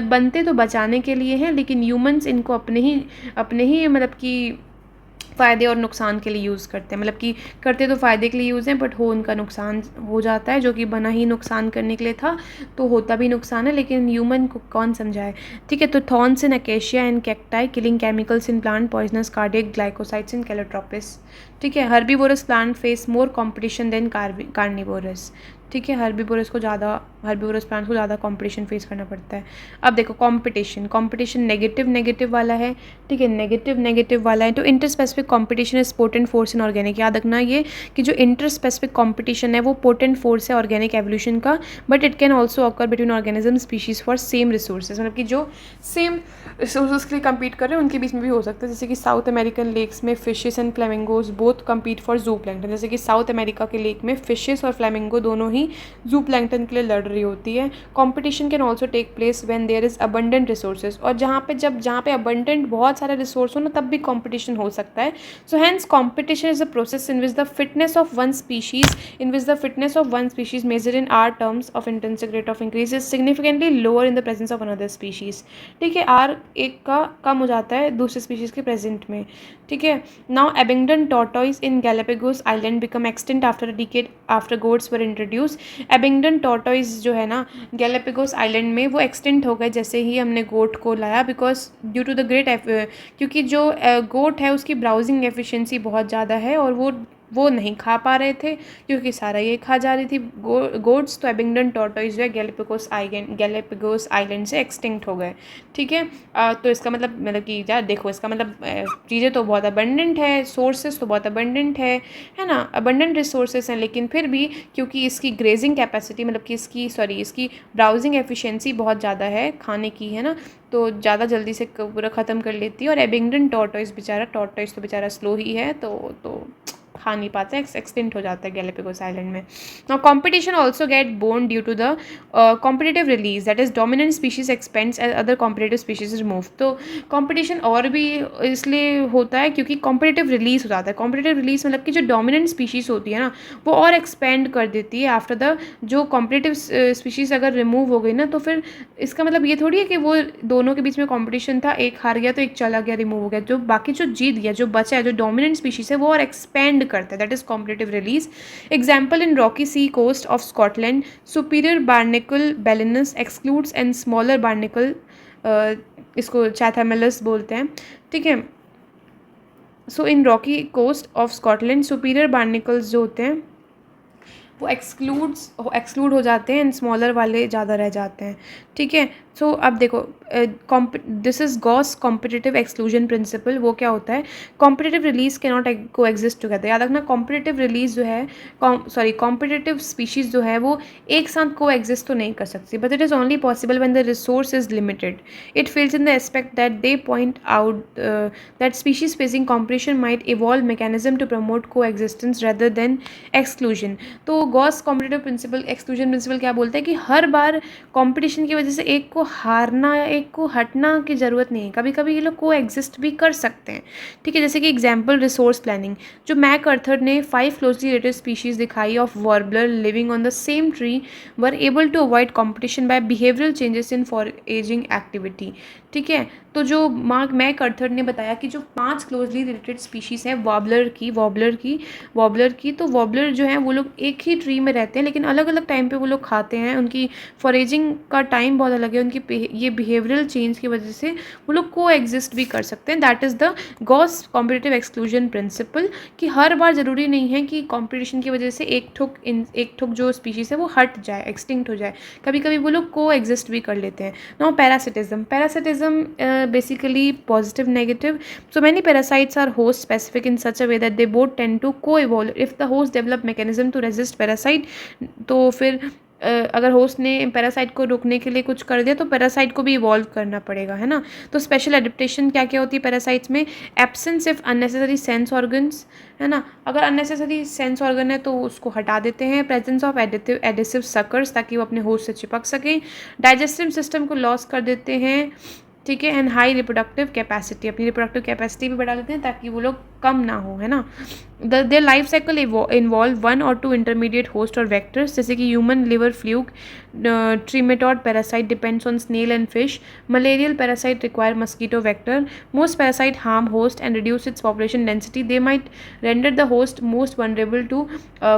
Speaker 1: बनते तो बचाने के लिए हैं, लेकिन ह्यूमंस इनको अपने ही मतलब कि फ़ायदे और नुकसान के लिए यूज़ करते हैं, मतलब कि करते तो फ़ायदे के लिए यूज़ हैं बट हो उनका नुकसान हो जाता है, जो कि बना ही नुकसान करने के लिए था, तो होता भी नुकसान है, लेकिन ह्यूमन को कौन समझाए। ठीक है, तो thorns in Acacia and cacti killing chemicals in plant poisonous cardiac glycosides in Calotropis. ठीक है, herbivorous plant face more competition than carnivorous. ठीक है, हर्बीवोरस प्लांट को ज़्यादा कॉम्पिटिशन फेस करना पड़ता है। अब देखो कॉम्पिटिशन नेगेटिव वाला है। ठीक है, नेगेटिव वाला है, तो inter specific competition is potent force in organic. याद रखना ये कि जो इंटर स्पेसिफिक कॉम्पिटिशन है वो पोटेंट फोर्स है ऑर्गेनिक एवोल्यूशन का, but it can also occur between organism species for same resources, मतलब कि जो सेम रिसोर्सेज के लिए कम्पीट कर रहे हैं उनके बीच में भी हो सकता है। जैसे कि साउथ अमेरिकन लेक्स में fishes and flamingos both compete for जू प्लैंकटन। जैसे कि साउथ अमेरिका के लेक में फिशेस और फ्लेमिंगो दोनों ही जू प्लैंकटन के लिए लड़ रही होती है। Competition can also take place when there is abundant resources, और जहाँ पे अबंडेंट बहुत सारा रिसोर्स हो ना तब भी कॉम्पिटिशन हो सकता है। So hence competition is a process in which the fitness of one species measure in r terms of intrinsic rate of increase is significantly lower in the presence of another species. ठीक है, आर एक का कम हो जाता है दूसरे स्पीशीज के प्रेजेंट में। ठीक है, now Abingdon tortoise in Galapagos island become extinct after a decade after goats were introduce. Abingdon tortoise जो है ना गैलापागोस आइलैंड में, वो एक्सटिंक्ट हो गए जैसे ही हमने गोट को लाया, बिकॉज ड्यू टू द क्योंकि जो गोट है उसकी ब्राउजिंग एफिशिएंसी बहुत ज़्यादा है और वो नहीं खा पा रहे थे क्योंकि सारा ये खा जा रही थी गोट्स। तो एबिंगडन टॉर्टोइज जो है गैलापागोस आइलैंड से एक्सटिंक्ट हो गए। ठीक है, तो इसका मतलब कि यार देखो, इसका मतलब चीज़ें तो बहुत अबंडेंट है, सोर्सेस तो बहुत अबंडेंट है ना, अबंडेंट रिसोर्सेस हैं, लेकिन फिर भी क्योंकि इसकी ग्रेजिंग कैपेसिटी मतलब कि इसकी ब्राउजिंग एफिशिएंसी बहुत ज़्यादा है खाने की, है ना, तो ज़्यादा जल्दी से पूरा ख़त्म कर लेती है। और एबिंगडन टॉर्टोइज तो बेचारा स्लो ही है, तो खा नहीं पाता है, एक्सटिंक्ट हो जाता है गैलापागोस आइलैंड में। Now competition also get born due to the competitive release, that is dominant species expands as other competitive species remove. तो कॉम्पिटिशन और भी इसलिए होता है क्योंकि कॉम्पिटिटिव रिलीज हो जाता है। कॉम्पिटिटिव रिलीज मतलब कि जो डोमिनेंट स्पीशीज़ होती है ना वो और एक्सपेंड कर देती है आफ्टर द, जो कॉम्पिटिटिव स्पीशीज़ अगर रिमूव हो गई ना तो फिर इसका मतलब ये थोड़ी है कि वो दोनों के बीच में कॉम्पिटिशन था, एक हार गया तो एक चला गया, रिमूव हो गया, जो बाकी जो जीत गया, जो बचा है, जो डोमिनेंट स्पीशीज़ है वो और एक्सपेंड करता है, that is competitive release. Example in rocky sea coast of Scotland superior barnacle Balanus excludes and smaller barnacle, इसको चैथामेलस बोलते हैं। ठीक है, so in rocky coast of Scotland superior barnacles जो होते हैं वो एक्सक्लूड हो जाते हैं एंड स्मॉलर वाले ज़्यादा रह जाते हैं। ठीक है, सो अब देखो this is Gauss competitive exclusion principal. वो क्या होता है, कॉम्पिटिटिव रिलीज कैन नॉट को एग्जिस्ट टुगेदर। याद रखना कॉम्पिटिटिव रिलीज जो है कॉम्पिटिटिव स्पीशीज़ जो है वो एक साथ को एग्जिस्ट तो नहीं कर सकती, but it is only possible when the resource is limited. It fails in the aspect that they point out that species facing competition might evolve mechanism to promote coexistence rather than exclusion. तो Gause competitive principle exclusion principle क्या बोलता है कि हर बार कॉम्पिटिशन की वजह से एक को हारना या एक को हटना की ज़रूरत नहीं है, कभी कभी ये लोग को एग्जिस्ट भी कर सकते हैं। ठीक है, जैसे कि एग्जांपल रिसोर्स प्लानिंग, जो मैक अर्थर ने 5 क्लोजली रिलेटेड स्पीशीज़ दिखाई of warbler living on the same tree were able to avoid competition by behavioural changes in foraging activity. ठीक है, तो जो मैक अर्थर ने बताया कि जो 5 क्लोजली रिलेटेड स्पीशीज़ हैं वॉबलर की, तो वॉबलर जो हैं वो लोग एक ही ट्री में रहते हैं लेकिन अलग अलग टाइम पे वो लोग खाते हैं, उनकी फॉरेजिंग का टाइम बहुत अलग है, उनकी ये बिहेवियरल चेंज की वजह से वो लोग को एग्जिस्ट भी कर सकते हैं। That is the Gauss competitive exclusion principal, कि हर बार ज़रूरी नहीं है कि कॉम्पिटिशन की वजह से एक ठुक जो स्पीशीज़ है वो हट जाए, एक्सटिंक्ट हो जाए, कभी कभी वो लोग को एग्जिस्ट भी कर लेते हैं। Now parasitism basically positive negative. So many parasites are host specific in such a way that they both tend to co-evolve. If the host develop mechanism to resist parasite, तो फिर अगर होस्ट ने पैरासाइट को रोकने के लिए कुछ कर दिया तो पैरासाइट को भी इवॉल्व करना पड़ेगा, है ना। तो स्पेशल एडिप्टेशन क्या क्या होती है पैरासाइट्स में, absence of unnecessary sense organs, है ना, अगर अननेसेसरी सेंस ऑर्गन है तो उसको हटा देते हैं। प्रेजेंस ऑफ एडिसिव सकर्स, ताकि वो अपने होस्ट से चिपक सकें। डाइजेस्टिव सिस्टम को लॉस कर देते हैं। ठीक है, एंड हाई रिप्रोडक्टिव कैपेसिटी, अपनी रिप्रोडक्टिव कैपेसिटी भी बढ़ा लेते हैं ताकि वो लोग कम ना हो, है ना। देयर लाइफ साइकिल इन्वॉल्व 1 और 2 इंटरमीडिएट होस्ट और वेक्टर्स, जैसे कि human liver fluke, trematode parasite depends on snail and fish, malarial parasite require mosquito vector, most parasite harm host and reduce its population density, they might render the host most vulnerable to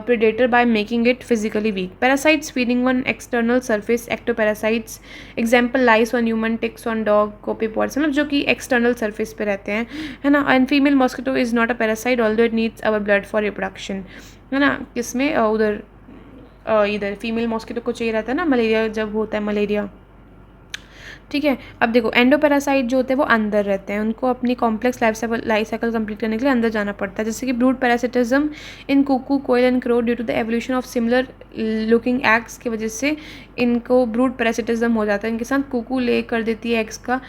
Speaker 1: predator by making it physically weak. Parasites feeding on external surface, ectoparasites, example lice on human, ticks on dog, copepods, मतलब जो कि external surface पे रहते हैं, है ना। and female mosquito is not a parasite although it needs our blood for reproduction, है ना। किसमें उधर इधर फीमेल मॉस्किटो को चाहिए रहता है ना, मलेरिया जब होता है मलेरिया, ठीक है। अब देखो एंडोपैरासाइट जो होते हैं वो अंदर रहते हैं, उनको अपनी कॉम्प्लेक्स लाइफ साइकिल कंप्लीट करने के लिए अंदर जाना पड़ता है, जैसे कि brood parasitism in cuckoo, koel and crow due to the evolution of similar looking eggs की वजह से इनको ब्रूड पैरासिटिज्म हो जाता है। इनके साथ कुकू ले कर देती है एग्स का।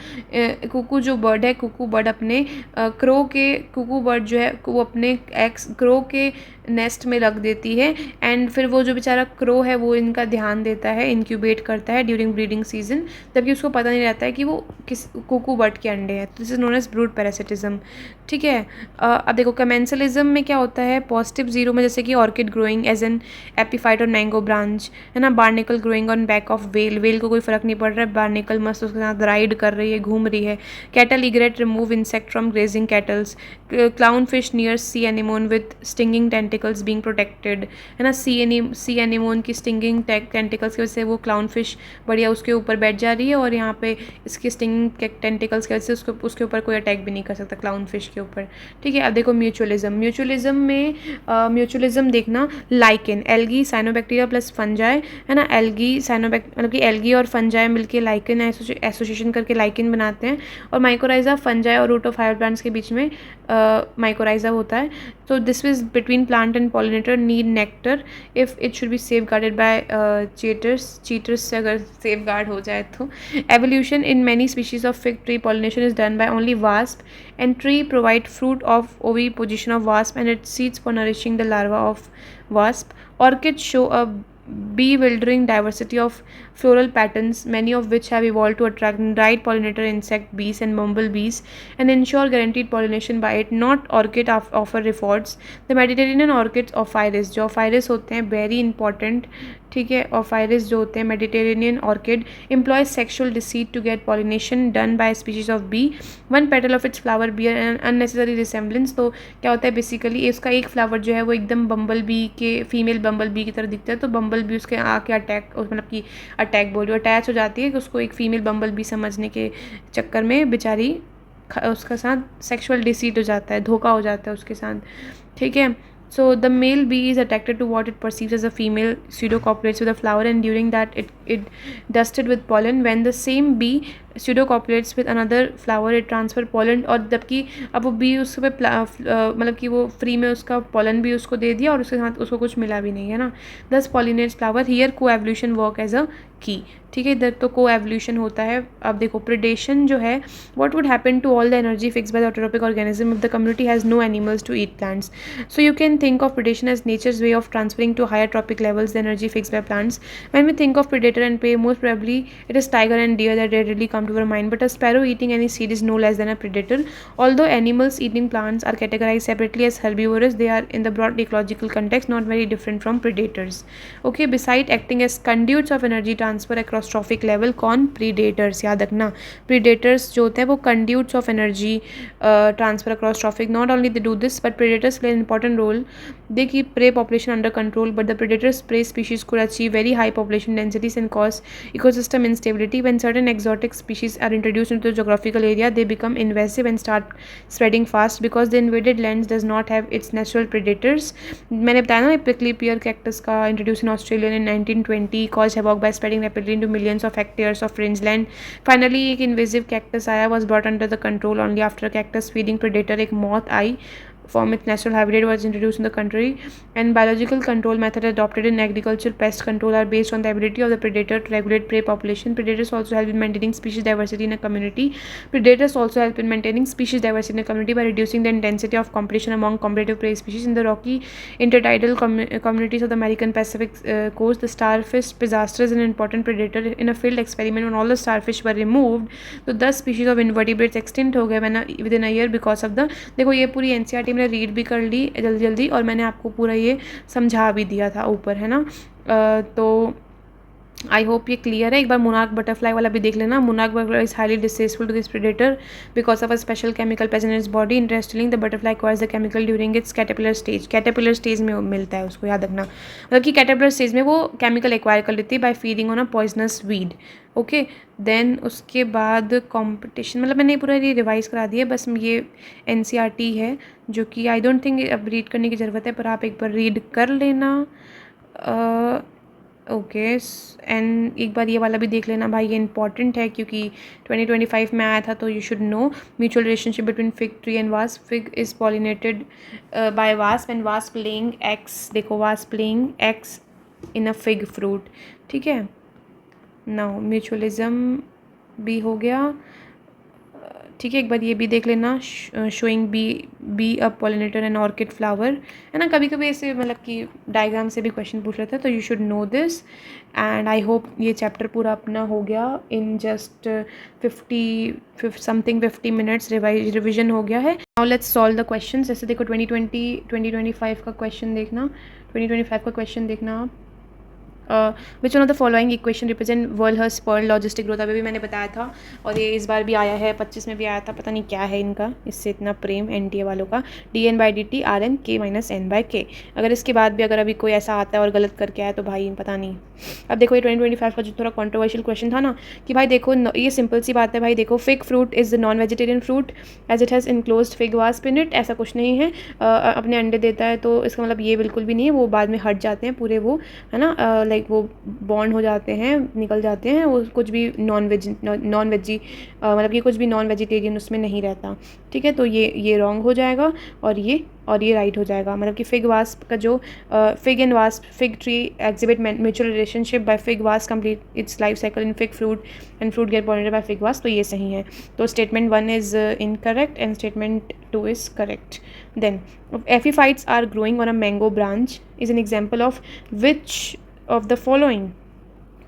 Speaker 1: कुकू जो बर्ड है, कुकू बर्ड अपने क्रो के, कुकू बर्ड जो है वो अपने एग्स क्रो के नेस्ट में रख देती है, एंड फिर वो जो बेचारा क्रो है वो इनका ध्यान देता है, इंक्यूबेट करता है ड्यूरिंग ब्रीडिंग सीजन, जबकि उसको पता नहीं रहता है कि वो किस कुकू बर्ड के अंडे हैं। This is known as brood parasitism, ठीक है। अब देखो कमेंसलिज्म में क्या होता है, पॉजिटिव जीरो में जैसे कि orchid growing as an epiphyte और मैंगो ब्रांच, है ना। Barnacle growing on back of whale, whale को कोई फर्क नहीं पड़ रहा है, बार्निकल मस्त उसके साथ राइड कर रही है, घूम रही है। Cattle egret remove insect from grazing kettles, clown fish near C anemone with stinging tentacles being protected, है ना। सी एनिमोन की स्टिंगिंग टेंटिकल्स की वजह से वो क्लाउन फिश बढ़िया उसके ऊपर बैठ जा रही है, और यहाँ पे इसके स्टिंगिंग टेंटिकल्स की वजह से उसके ऊपर कोई अटैक भी नहीं कर सकता क्लाउन फिश के ऊपर, ठीक है। अब देखो म्यूचुअलिज्म में म्यूचुअलिज्म देखना, lichen, algae cyanobacteria plus fungi, है ना। एल्गी मतलब कि एल्गी और फंजाई मिलके लाइकेन एसोसिएशन करके लाइकेन बनाते हैं, और माइकोराइजा फंजाई और रूट ऑफ हायर प्लांट्स के बीच में माइकोराइजा होता है। तो this is between plant and pollinator need nectar if it should be safe guarded by cheaters से अगर सेफ गार्ड हो जाए तो। Evolution in many species of fig tree pollination is done by only wasp, and tree provide fruit of oviposition of wasp and its seeds for nourishing the larva of wasp. Orchids show a bewildering diversity of floral patterns, many of which have evolved to attract right pollinator insect bees and bumblebees and ensure guaranteed pollination by it. Not orchid offer rewards. The Mediterranean orchids ophrys, जो ophrys होते हैं very important, ठीक है। ophrys जो होते हैं Mediterranean orchid employs sexual deceit to get pollination done by a species of bee. One petal of its flower bear an unnecessary resemblance. तो क्या होता है बेसिकली इसका एक फ्लावर जो है वो एकदम बम्बल बी के, फीमेल बम्बल बी की तरह दिखता है, तो बम्बल बी उसके आके अटैक, मतलब कि अटैक बोलियो अटैच हो जाती है कि उसको एक फीमेल बम्बल बी समझने के चक्कर में बेचारी उसका साथ सेक्सुअल डिसीट हो जाता है, धोखा हो जाता है उसके साथ, ठीक है। So the male bee is attracted to what it perceives as a female, pseudocopulates with a flower, and during that it dusted with pollen. When the same bee pseudocopulates with another flower, it transfer pollen, और जबकि अब वो बी उस पर मतलब कि वो फ्री में उसका pollen भी उसको दे दिया और उसके साथ उसको कुछ मिला भी नहीं, है ना। Thus pollinates flower. Here co-evolution work as a key, ठीक है। इधर तो co-evolution होता है। अब देखो predation जो है, what would happen to all the energy fixed by the autotrophic organism if the community has no animals to eat plants? So you can think of predation as nature's way of transferring to higher trophic levels the energy fixed by plants. When we think of predator and prey, most probably it is tiger and deer that readily come to our mind, but a sparrow eating any seed is no less than a predator. Although animals eating plants are categorized separately as herbivorous, they are in the broad ecological context not very different from predators, okay। Besides acting as conduits of energy transfer across trophic level, कौन? predators, याद रखना predators जो होते हैं वो conduits of energy transfer across trophic. Not only they do this, but predators play an important role. They keep prey population under control, but the predators prey species could achieve very high population densities and cause ecosystem instability. When certain exotic species are introduced into the geographical area, they become invasive and start spreading fast because the invaded lands does not have its natural predators. मैंने बताया ना prickly pear cactus का introduced in Australia in 1920 caused havoc by spreading rapidly into millions of hectares of rangeland. Finally एक invasive cactus आया was brought under the control only after cactus feeding predator एक moth I form its natural habitat was introduced in the country, and biological control method adopted in agriculture pest control are based on the ability of the predator to regulate prey population. Predators also help in maintaining species diversity in a community. Predators also help in maintaining species diversity in a community by reducing the intensity of competition among competitive prey species. In the rocky intertidal communities of the American Pacific coast, the starfish pisaster is an important predator. In a field experiment, when all the starfish were removed, तो 10 species of invertebrates extinct हो गए within a year because of the, देखो ये पूरी NCERT मैंने रीड भी कर ली जल्दी जल्दी और मैंने आपको पूरा ये समझा भी दिया था ऊपर, है ना। तो आई होप ये क्लियर है। एक बार मोनार्क बटरफ्लाई वाला भी देख लेना। Monarch butterfly is highly distasteful to this predator because of a special chemical present in its body. Interestingly the butterfly acquires the chemical during its caterpillar stage. Caterpillar stage में मिलता है उसको, याद रखना। मतलब कि कैटरपिलर स्टेज में वो केमिकल एक्वायर कर लेती है by feeding on a poisonous weed. Okay, then उसके बाद कॉम्पिटिशन, मतलब मैंने पूरा ये रिवाइज करा दिया, बस ये NCERT है जो कि आई डोंट थिंक अब रीड करने की ज़रूरत है, पर आप एक बार रीड कर लेना। ओके, एंड एक बार ये वाला भी देख लेना भाई, ये इंपॉर्टेंट है क्योंकि 2025 में आया था, तो you should know mutual relationship between fig tree and wasp. Fig is pollinated by wasp and wasp laying eggs. देखो wasp laying eggs in a fig fruit, ठीक है। नाउ म्यूचुअलिज्म भी हो गया, ठीक है। एक बार ये भी देख लेना, showing be a pollinator and orchid flower, है ना। कभी कभी ऐसे मतलब कि डायग्राम से भी क्वेश्चन पूछ लेते हैं, तो you should no this. And I hope ये चैप्टर पूरा अपना हो गया इन जस्ट 50 मिनट्स रिविजन हो गया है। Now let's solve the question. जैसे देखो 2025 का क्वेश्चन देखना, 2025 का क्वेश्चन देखना आप। Which one of the following equation represent Verhulst Pearl logistic growth. अभी भी मैंने बताया था और ये इस बार भी आया है, 25 में भी आया था। पता नहीं क्या है इनका, इससे इतना प्रेम NTA वालों का। dN/dt Rn K - N/K। अगर इसके बाद भी अगर अभी कोई ऐसा आता है और गलत करके आया तो भाई पता नहीं। अब देखो ये 2025 का जो थोड़ा कॉन्ट्रोवर्शियल क्वेश्चन था ना, कि भाई देखो ये सिंपल सी बात है भाई। देखो fig fruit is the non vegetarian fruit as it has enclosed fig wasp in it. ऐसा कुछ नहीं है, अपने अंडे देता है, तो इसका मतलब ये बिल्कुल भी नहीं है। वो बाद में हट जाते हैं पूरे, वो है ना, लाइक वो बॉन्ड हो जाते हैं, निकल जाते हैं। वो कुछ भी नॉन वेजी मतलब कि कुछ भी नॉन वेजिटेरियन उसमें नहीं रहता, ठीक है। तो ये रॉन्ग हो जाएगा और ये राइट हो जाएगा। मतलब कि फिग वास्प का जो fig and wasp, fig tree exhibit mutual relationship by fig wasp complete its life cycle in fig fruit and fruit get pollinated by fig wasp. तो ये सही है। तो statement 1 is incorrect and statement 2 is correct. Then epiphytes are growing on a mango branch is an example of which of the following.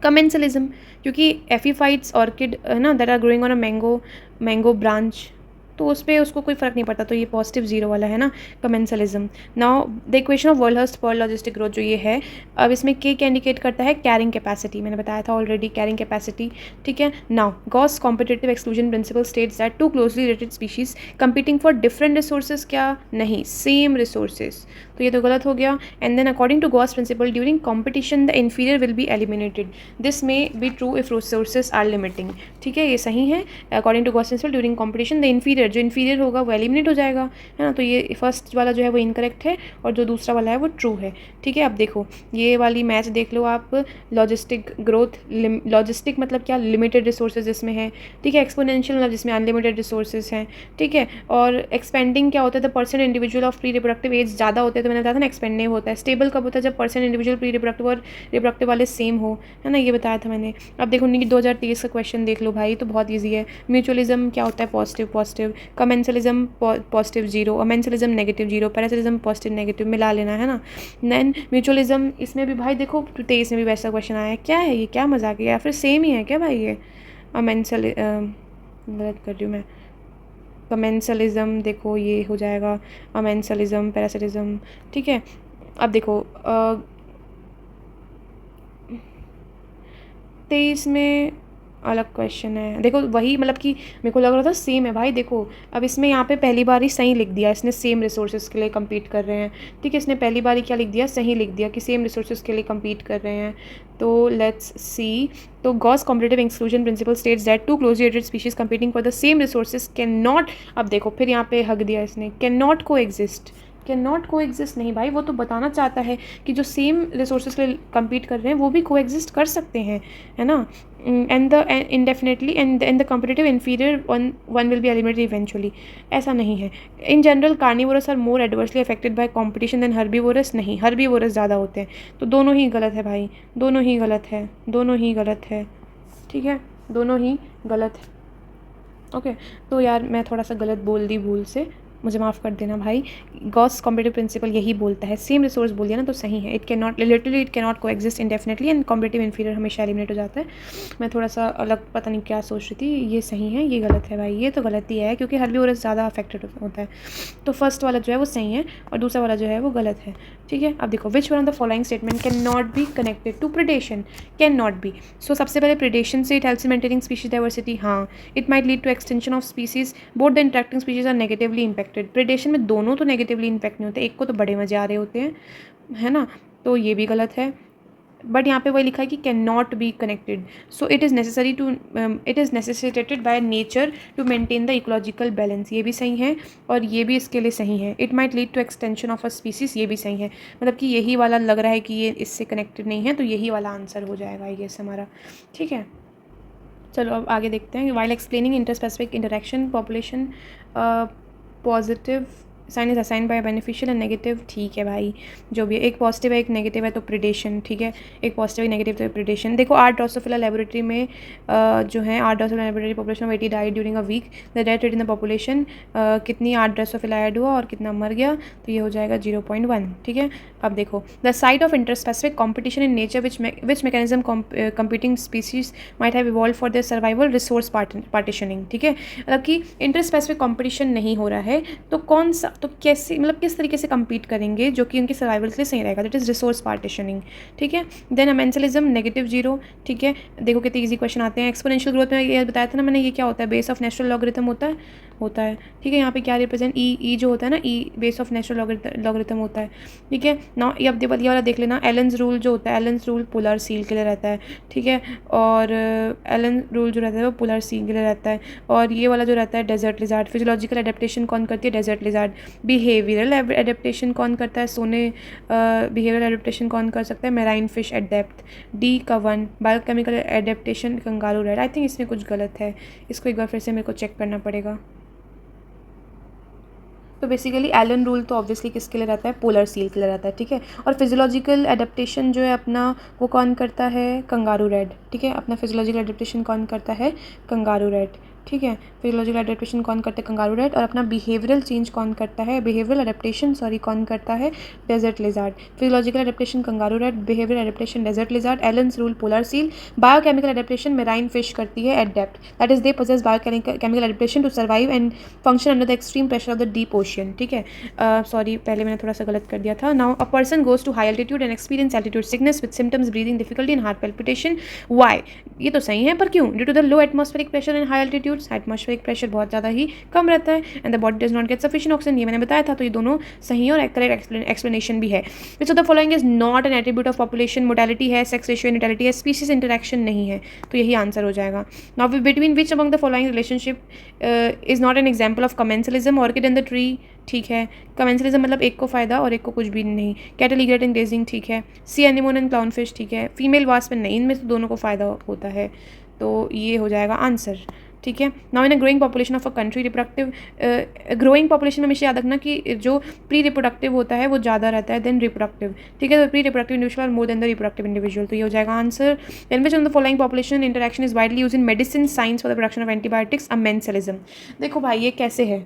Speaker 1: Commensalism, क्योंकि एफीफाइट्स ऑर्किड है ना, that are growing on a mango branch, तो उस पर उसको कोई फ़र्क नहीं पड़ता। तो ये पॉजिटिव 0 वाला है ना, commensalism. Now the equation of Verhulst Pearl logistic growth जो ये है, अब इसमें के इंडिकेट करता है कैरिंग कैपेसिटी। मैंने बताया था ऑलरेडी, कैरिंग कैपेसिटी, ठीक है। Now Gause competitive exclusion principle states that two closely related species competing for different resources, क्या नहीं, सेम रिसोर्सेज, तो ये तो गलत हो गया। And then according to Gause principle during competition the inferior will be eliminated. This may be true if resources are limiting, ठीक है, ये सही है। According to Gause principle during competition the inferior, जो इन्फीरियर होगा वो एलिमिनेट हो जाएगा, है ना। तो ये फर्स्ट वाला जो है वो इनकरेक्ट है और जो दूसरा वाला है वो ट्रू है, ठीक है। अब देखो ये वाली मैच देख लो आप, लॉजिस्टिक ग्रोथ, लॉजिस्टिक मतलब क्या, लिमिटेड रिसोर्सेज इसमें है, ठीक है। एक्सपोनेंशियल मतलब जिसमें अनलिमिटेड रिसोर्सेज हैं, ठीक है। और एक्सपेंडिंग क्या होता है, the percent individual of pre reproductive age ज़्यादा होते हैं, तो मैंने बताया था ना एक्सपेंडिंग होता है। स्टेबल कब होता है, जब परसेंट इंडिविजुअल प्री रिप्रोडक्टिव और रिप्रोडक्टिव वाले सेम हो, है ना, ये बताया था मैंने। अब देखो 2023 का क्वेश्चन देख लो भाई, तो बहुत ईजी है। म्यूचुअलिज्म क्या होता है, positive. Commensalism positive 0, amensalism negative 0, parasitism positive negative, मिला लेना, है ना। देन म्यूचुअलिज्म, इसमें भी भाई देखो 23 में भी वैसा क्वेश्चन आया, क्या है ये, क्या मजाक है, या फिर सेम ही है क्या भाई ये। गलत कर रही हूँ मैं, कमेंसलिज्म देखो ये हो जाएगा अमेंसलिज्म, पैरासिलिज्म, ठीक है। अब देखो 23 में अलग क्वेश्चन है, देखो वही, मतलब कि मेरे को लग रहा था सेम है भाई। देखो अब इसमें यहाँ पे पहली बार ही सही लिख दिया इसने, सेम रिसोर्सेज के लिए compete कर रहे हैं, ठीक है। इसने पहली बार ही क्या लिख दिया, सही लिख दिया कि सेम रिसोर्सेज के लिए compete कर रहे हैं। तो लेट्स सी, तो Gause competitive exclusion principle states that two closely related species competing for the same resources can not, अब देखो फिर यहाँ पे हक दिया इसने, can not coexist, can not coexist नहीं भाई, वो तो बताना चाहता है कि जो सेम रिसोर्सेज के लिए कम्पीट कर रहे हैं वो भी को एग्जिस्ट कर सकते हैं, है ना. And the indefinitely and the competitive inferior one will be eliminated eventually. ऐसा नहीं है. In general carnivorous are more adversely affected by competition than herbivorous. नहीं, हर्बीवोरस ज़्यादा होते हैं. तो दोनों ही गलत है भाई, दोनों ही गलत है, दोनों ही गलत है. ठीक है, दोनों ही गलत है. ओके तो यार मैं थोड़ा सा गलत बोल दी भूल से, मुझे माफ़ कर देना भाई. गॉस कॉम्पिटिटिव प्रिंसिपल यही बोलता है, सेम रिसोर्स बोल दिया ना तो सही है. It can not literally it can not coexist indefinitely and competitive inferior हमेशा एलिमिनेट हो जाता है. मैं थोड़ा सा अलग पता नहीं क्या सोच रही थी. ये सही है, ये गलत है भाई, ये तो गलत ही है क्योंकि हर्बीवोरस ज़्यादा अफेक्टेड होता है. तो फर्स्ट वाला जो है वो सही है और दूसरा वाला जो है वो गलत है. ठीक है, अब देखो which one of the following statement can not be connected to predation. Can not be. So सबसे पहले प्रेडेशन से it helps in maintaining species diversity. हाँ, it might lead to extinction of species. Both the interacting species are negatively impacted. Predation में दोनों तो नेगेटिवली इंपैक्ट नहीं होते, एक को तो बड़े मजे आ रहे होते हैं, है ना. तो ये भी गलत है. बट यहाँ पे वही लिखा है कि can not be connected. So it is necessitated by nature to maintain the ecological balance. ये भी सही है और ये भी इसके लिए सही है. It might lead to extinction of a species. ये भी सही है. मतलब कि यही वाला लग रहा है कि ये इससे कनेक्टेड नहीं है, तो यही वाला आंसर हो जाएगा ये हमारा. ठीक है, चलो अब आगे देखते हैं. While explaining interspecific interaction population positive sign is assign by beneficial and negative. ठीक है भाई, जो भी है, एक पॉजिटिव है एक नेगेटिव है तो प्रिडेशन. ठीक है, एक पॉजिटिव एक नेगेटिव तो प्रिडेशन. देखो 8 ड्रोसोफिला लेबोरेटरी में जो है 8 Drosophila laboratory population of 80 died during a week. The death rate in the population कितनी 8 ड्रोसोफिला ऐड हुआ और कितना मर गया, तो ये हो जाएगा 0.1. ठीक है, अब देखो the site of interspecific competition in nature which mechanism competing species might have evolve for their survival resource partitioning. ठीक है, मतलब कि इंटरस्पेसिफिक कॉम्पिटिशन नहीं हो रहा है तो कौन सा, तो कैसे, मतलब किस तरीके से कम्पीट करेंगे जो कि उनके सर्वाइवल के लिए सही रहेगा. That is resource partitioning. ठीक है, देन अमेंसलिज्म -0. ठीक है, देखो कितने ईजी क्वेश्चन आते हैं. एक्सपोनेंशियल ग्रोथ में ये बताया था ना मैंने, ये क्या होता है, बेस ऑफ नेचुरल लॉगरिथम होता है. ठीक है, यहाँ पे क्या रिप्रेजेंट ई जो होता है ना, ई बेस ऑफ नेचुरल लॉगरिथम होता है. ठीक है ना, ये अब ये वाला देख लेना. एलन्स रूल जो होता है, एलन्स रूल पोलर सील के लिए रहता है. ठीक है, और एलन रूल जो रहता है वो पोलर सील के लिए रहता है. और ये वाला जो रहता है डेजर्ट लिजार्ड. फिजियोलॉजिकल एडेप्टेशन कौन करती है, डेजर्ट लिजार्ड. बिहेवियरल एडेप्टेशन कौन करता है, सोने. बिहेवियरल एडेप्टेशन कौन कर सकता है, marine fish eight depth. D का 1. Biochemical adaptation kangaroo red. I think इसमें कुछ गलत है, इसको एक बार फिर से मेरे को चेक करना पड़ेगा. तो बेसिकली एलन रूल तो ऑब्वियसली किसके लिए रहता है, पोलर सील के लिए रहता है. ठीक है, और फिजियोलॉजिकल एडेप्टेशन जो है अपना वो कौन करता है, कंगारू रेड. ठीक है, अपना फिजियोलॉजिकल एडेप्टेशन कौन करता है, कंगारू रेड. ठीक है, फिजियोलॉजिकल एडेप्टेशन कौन करता है, कंगारू रेड. और अपना बिहेवियरल चेंज कौन करता है, बिहेवियरल एडेप्टेशन कौन करता है, desert lizard. Physiological adaptation kangaroo rat, behavioural adaptation desert lizard, Allen's rule polar seal. Biochemical adaptation marine fish करती है at depth. That is they possess biochemical adaptation to survive and function under the extreme pressure of the deep ocean. ठीक है, सॉरी पहले मैंने थोड़ा सा गलत कर दिया था. Now a person goes to high altitude and experience altitude sickness with symptoms breathing difficulty and heart palpitation. Why, ये तो सही है पर क्यों, due to the low atmospheric pressure in high altitude. Atmospheric pressure बहुत ज़्यादा ही कम रहता है and the body does not get sufficient oxygen. ये मैंने बताया था, तो ये दोनों सही और करेक्ट एक्सप्लेनेशन भी है. विच of the following is not an attribute of population. Modality है, सेक्स रेशियो न्यूट्रलिटी है, स्पीसीज इंटरेक्शन नहीं है, तो यही आंसर हो जाएगा. Now between which among the following relationship is not an example of commensalism. Orchid and the tree. ठीक है, कमेंसलिज्म मतलब एक को फ़ायदा और एक को कुछ भी नहीं. Cattle egret and grazing. ठीक है, sea anemone and clown fish. ठीक है, फीमेल वास्प नहीं, इनमें से दोनों को फ़ायदा होता है, तो ये हो जाएगा आंसर. ठीक है, now in a growing population of a country reproductive. Growing population में हमेशा याद रखना कि जो प्री रिप्रोडक्टिव होता है वो ज़्यादा रहता है देन रिप्रोडक्टिव. ठीक है, तो pre reproductive individual more than the reproductive individual, तो ये हो जाएगा answer. In which of the following population interaction is widely use in medicine science for the production of antibiotics. Amensalism. देखो भाई ये कैसे है,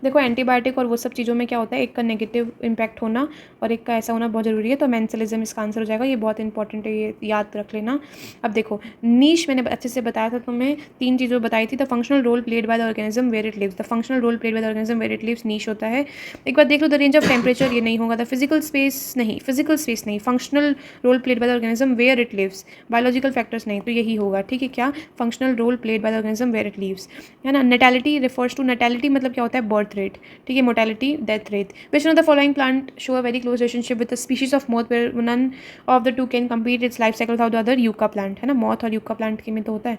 Speaker 1: देखो एंटीबायोटिक और वो सब चीज़ों में क्या होता है, एक का नेगेटिव इम्पैक्ट होना और एक का ऐसा होना बहुत ज़रूरी है, तो मेंसलिज्म इसका आंसर हो जाएगा. ये बहुत इंपॉर्टेंट है, ये याद रख लेना. अब देखो नीश मैंने अच्छे से बताया था तुम्हें, 3 चीज़ों बताई थी. The functional role played by the organism where it lives. The functional role played by the organism where it lives niche होता है. एक बार देख लो, द रेंज ऑफ टेम्परेचर, ये नहीं होगा. द फिजिकल स्पेस नहीं, functional role played by the organism where it lives. Biological factors नहीं, तो यही होगा. ठीक है, क्या functional role played by the organism where it lives, है ना. नेटैलिटी रिफर्स टू, नेटैलिटी मतलब क्या होता है, बर्थ रेट, ठीक है, mortality, death rate. Which one of the following plant show a very close relationship with the species of moth where none of the two can compete its life cycle without the other. Yucca plant है ना, मॉथ और यूका प्लांट के में तो होता है.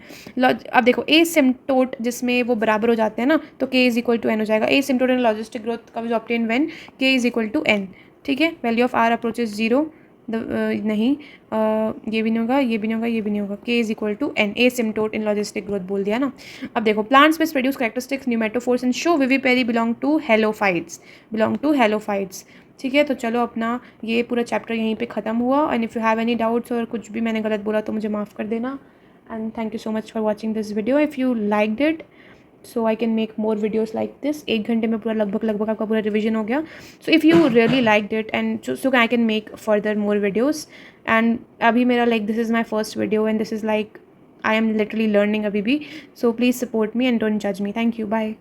Speaker 1: अब देखो एसिम्प्टोट जिसमें वो बराबर हो जाते हैं ना, तो k is equal to N हो जाएगा. एसिम्प्टोट इन लॉजिस्टिक ग्रोथ कब is obtain when k is equal to N, ठीक है. वैल्यू ऑफ r अप्रोचेज 0, नहीं ये भी नहीं होगा, ये भी नहीं होगा, ये भी नहीं होगा. k is equal to N. Asymptote in logistic growth बोल दिया ना. अब देखो plants which produce characteristics pneumatophores and show vivipary belong to halophytes, ठीक है. तो चलो अपना ये पूरा चैप्टर यहीं पे ख़त्म हुआ. And if you have any doubts और कुछ भी मैंने गलत बोला तो मुझे माफ़ कर देना. And thank you so much for watching this video. If you liked it so I can make more videos like this. 1 घंटे में पूरा लगभग आपका पूरा रिविजन हो गया. So if you really liked it and so I can make further more videos. And अभी मेरा like this is my first video and this is like I am literally learning अभी भी. So please support me and don't जज मी. Thank you. बाय.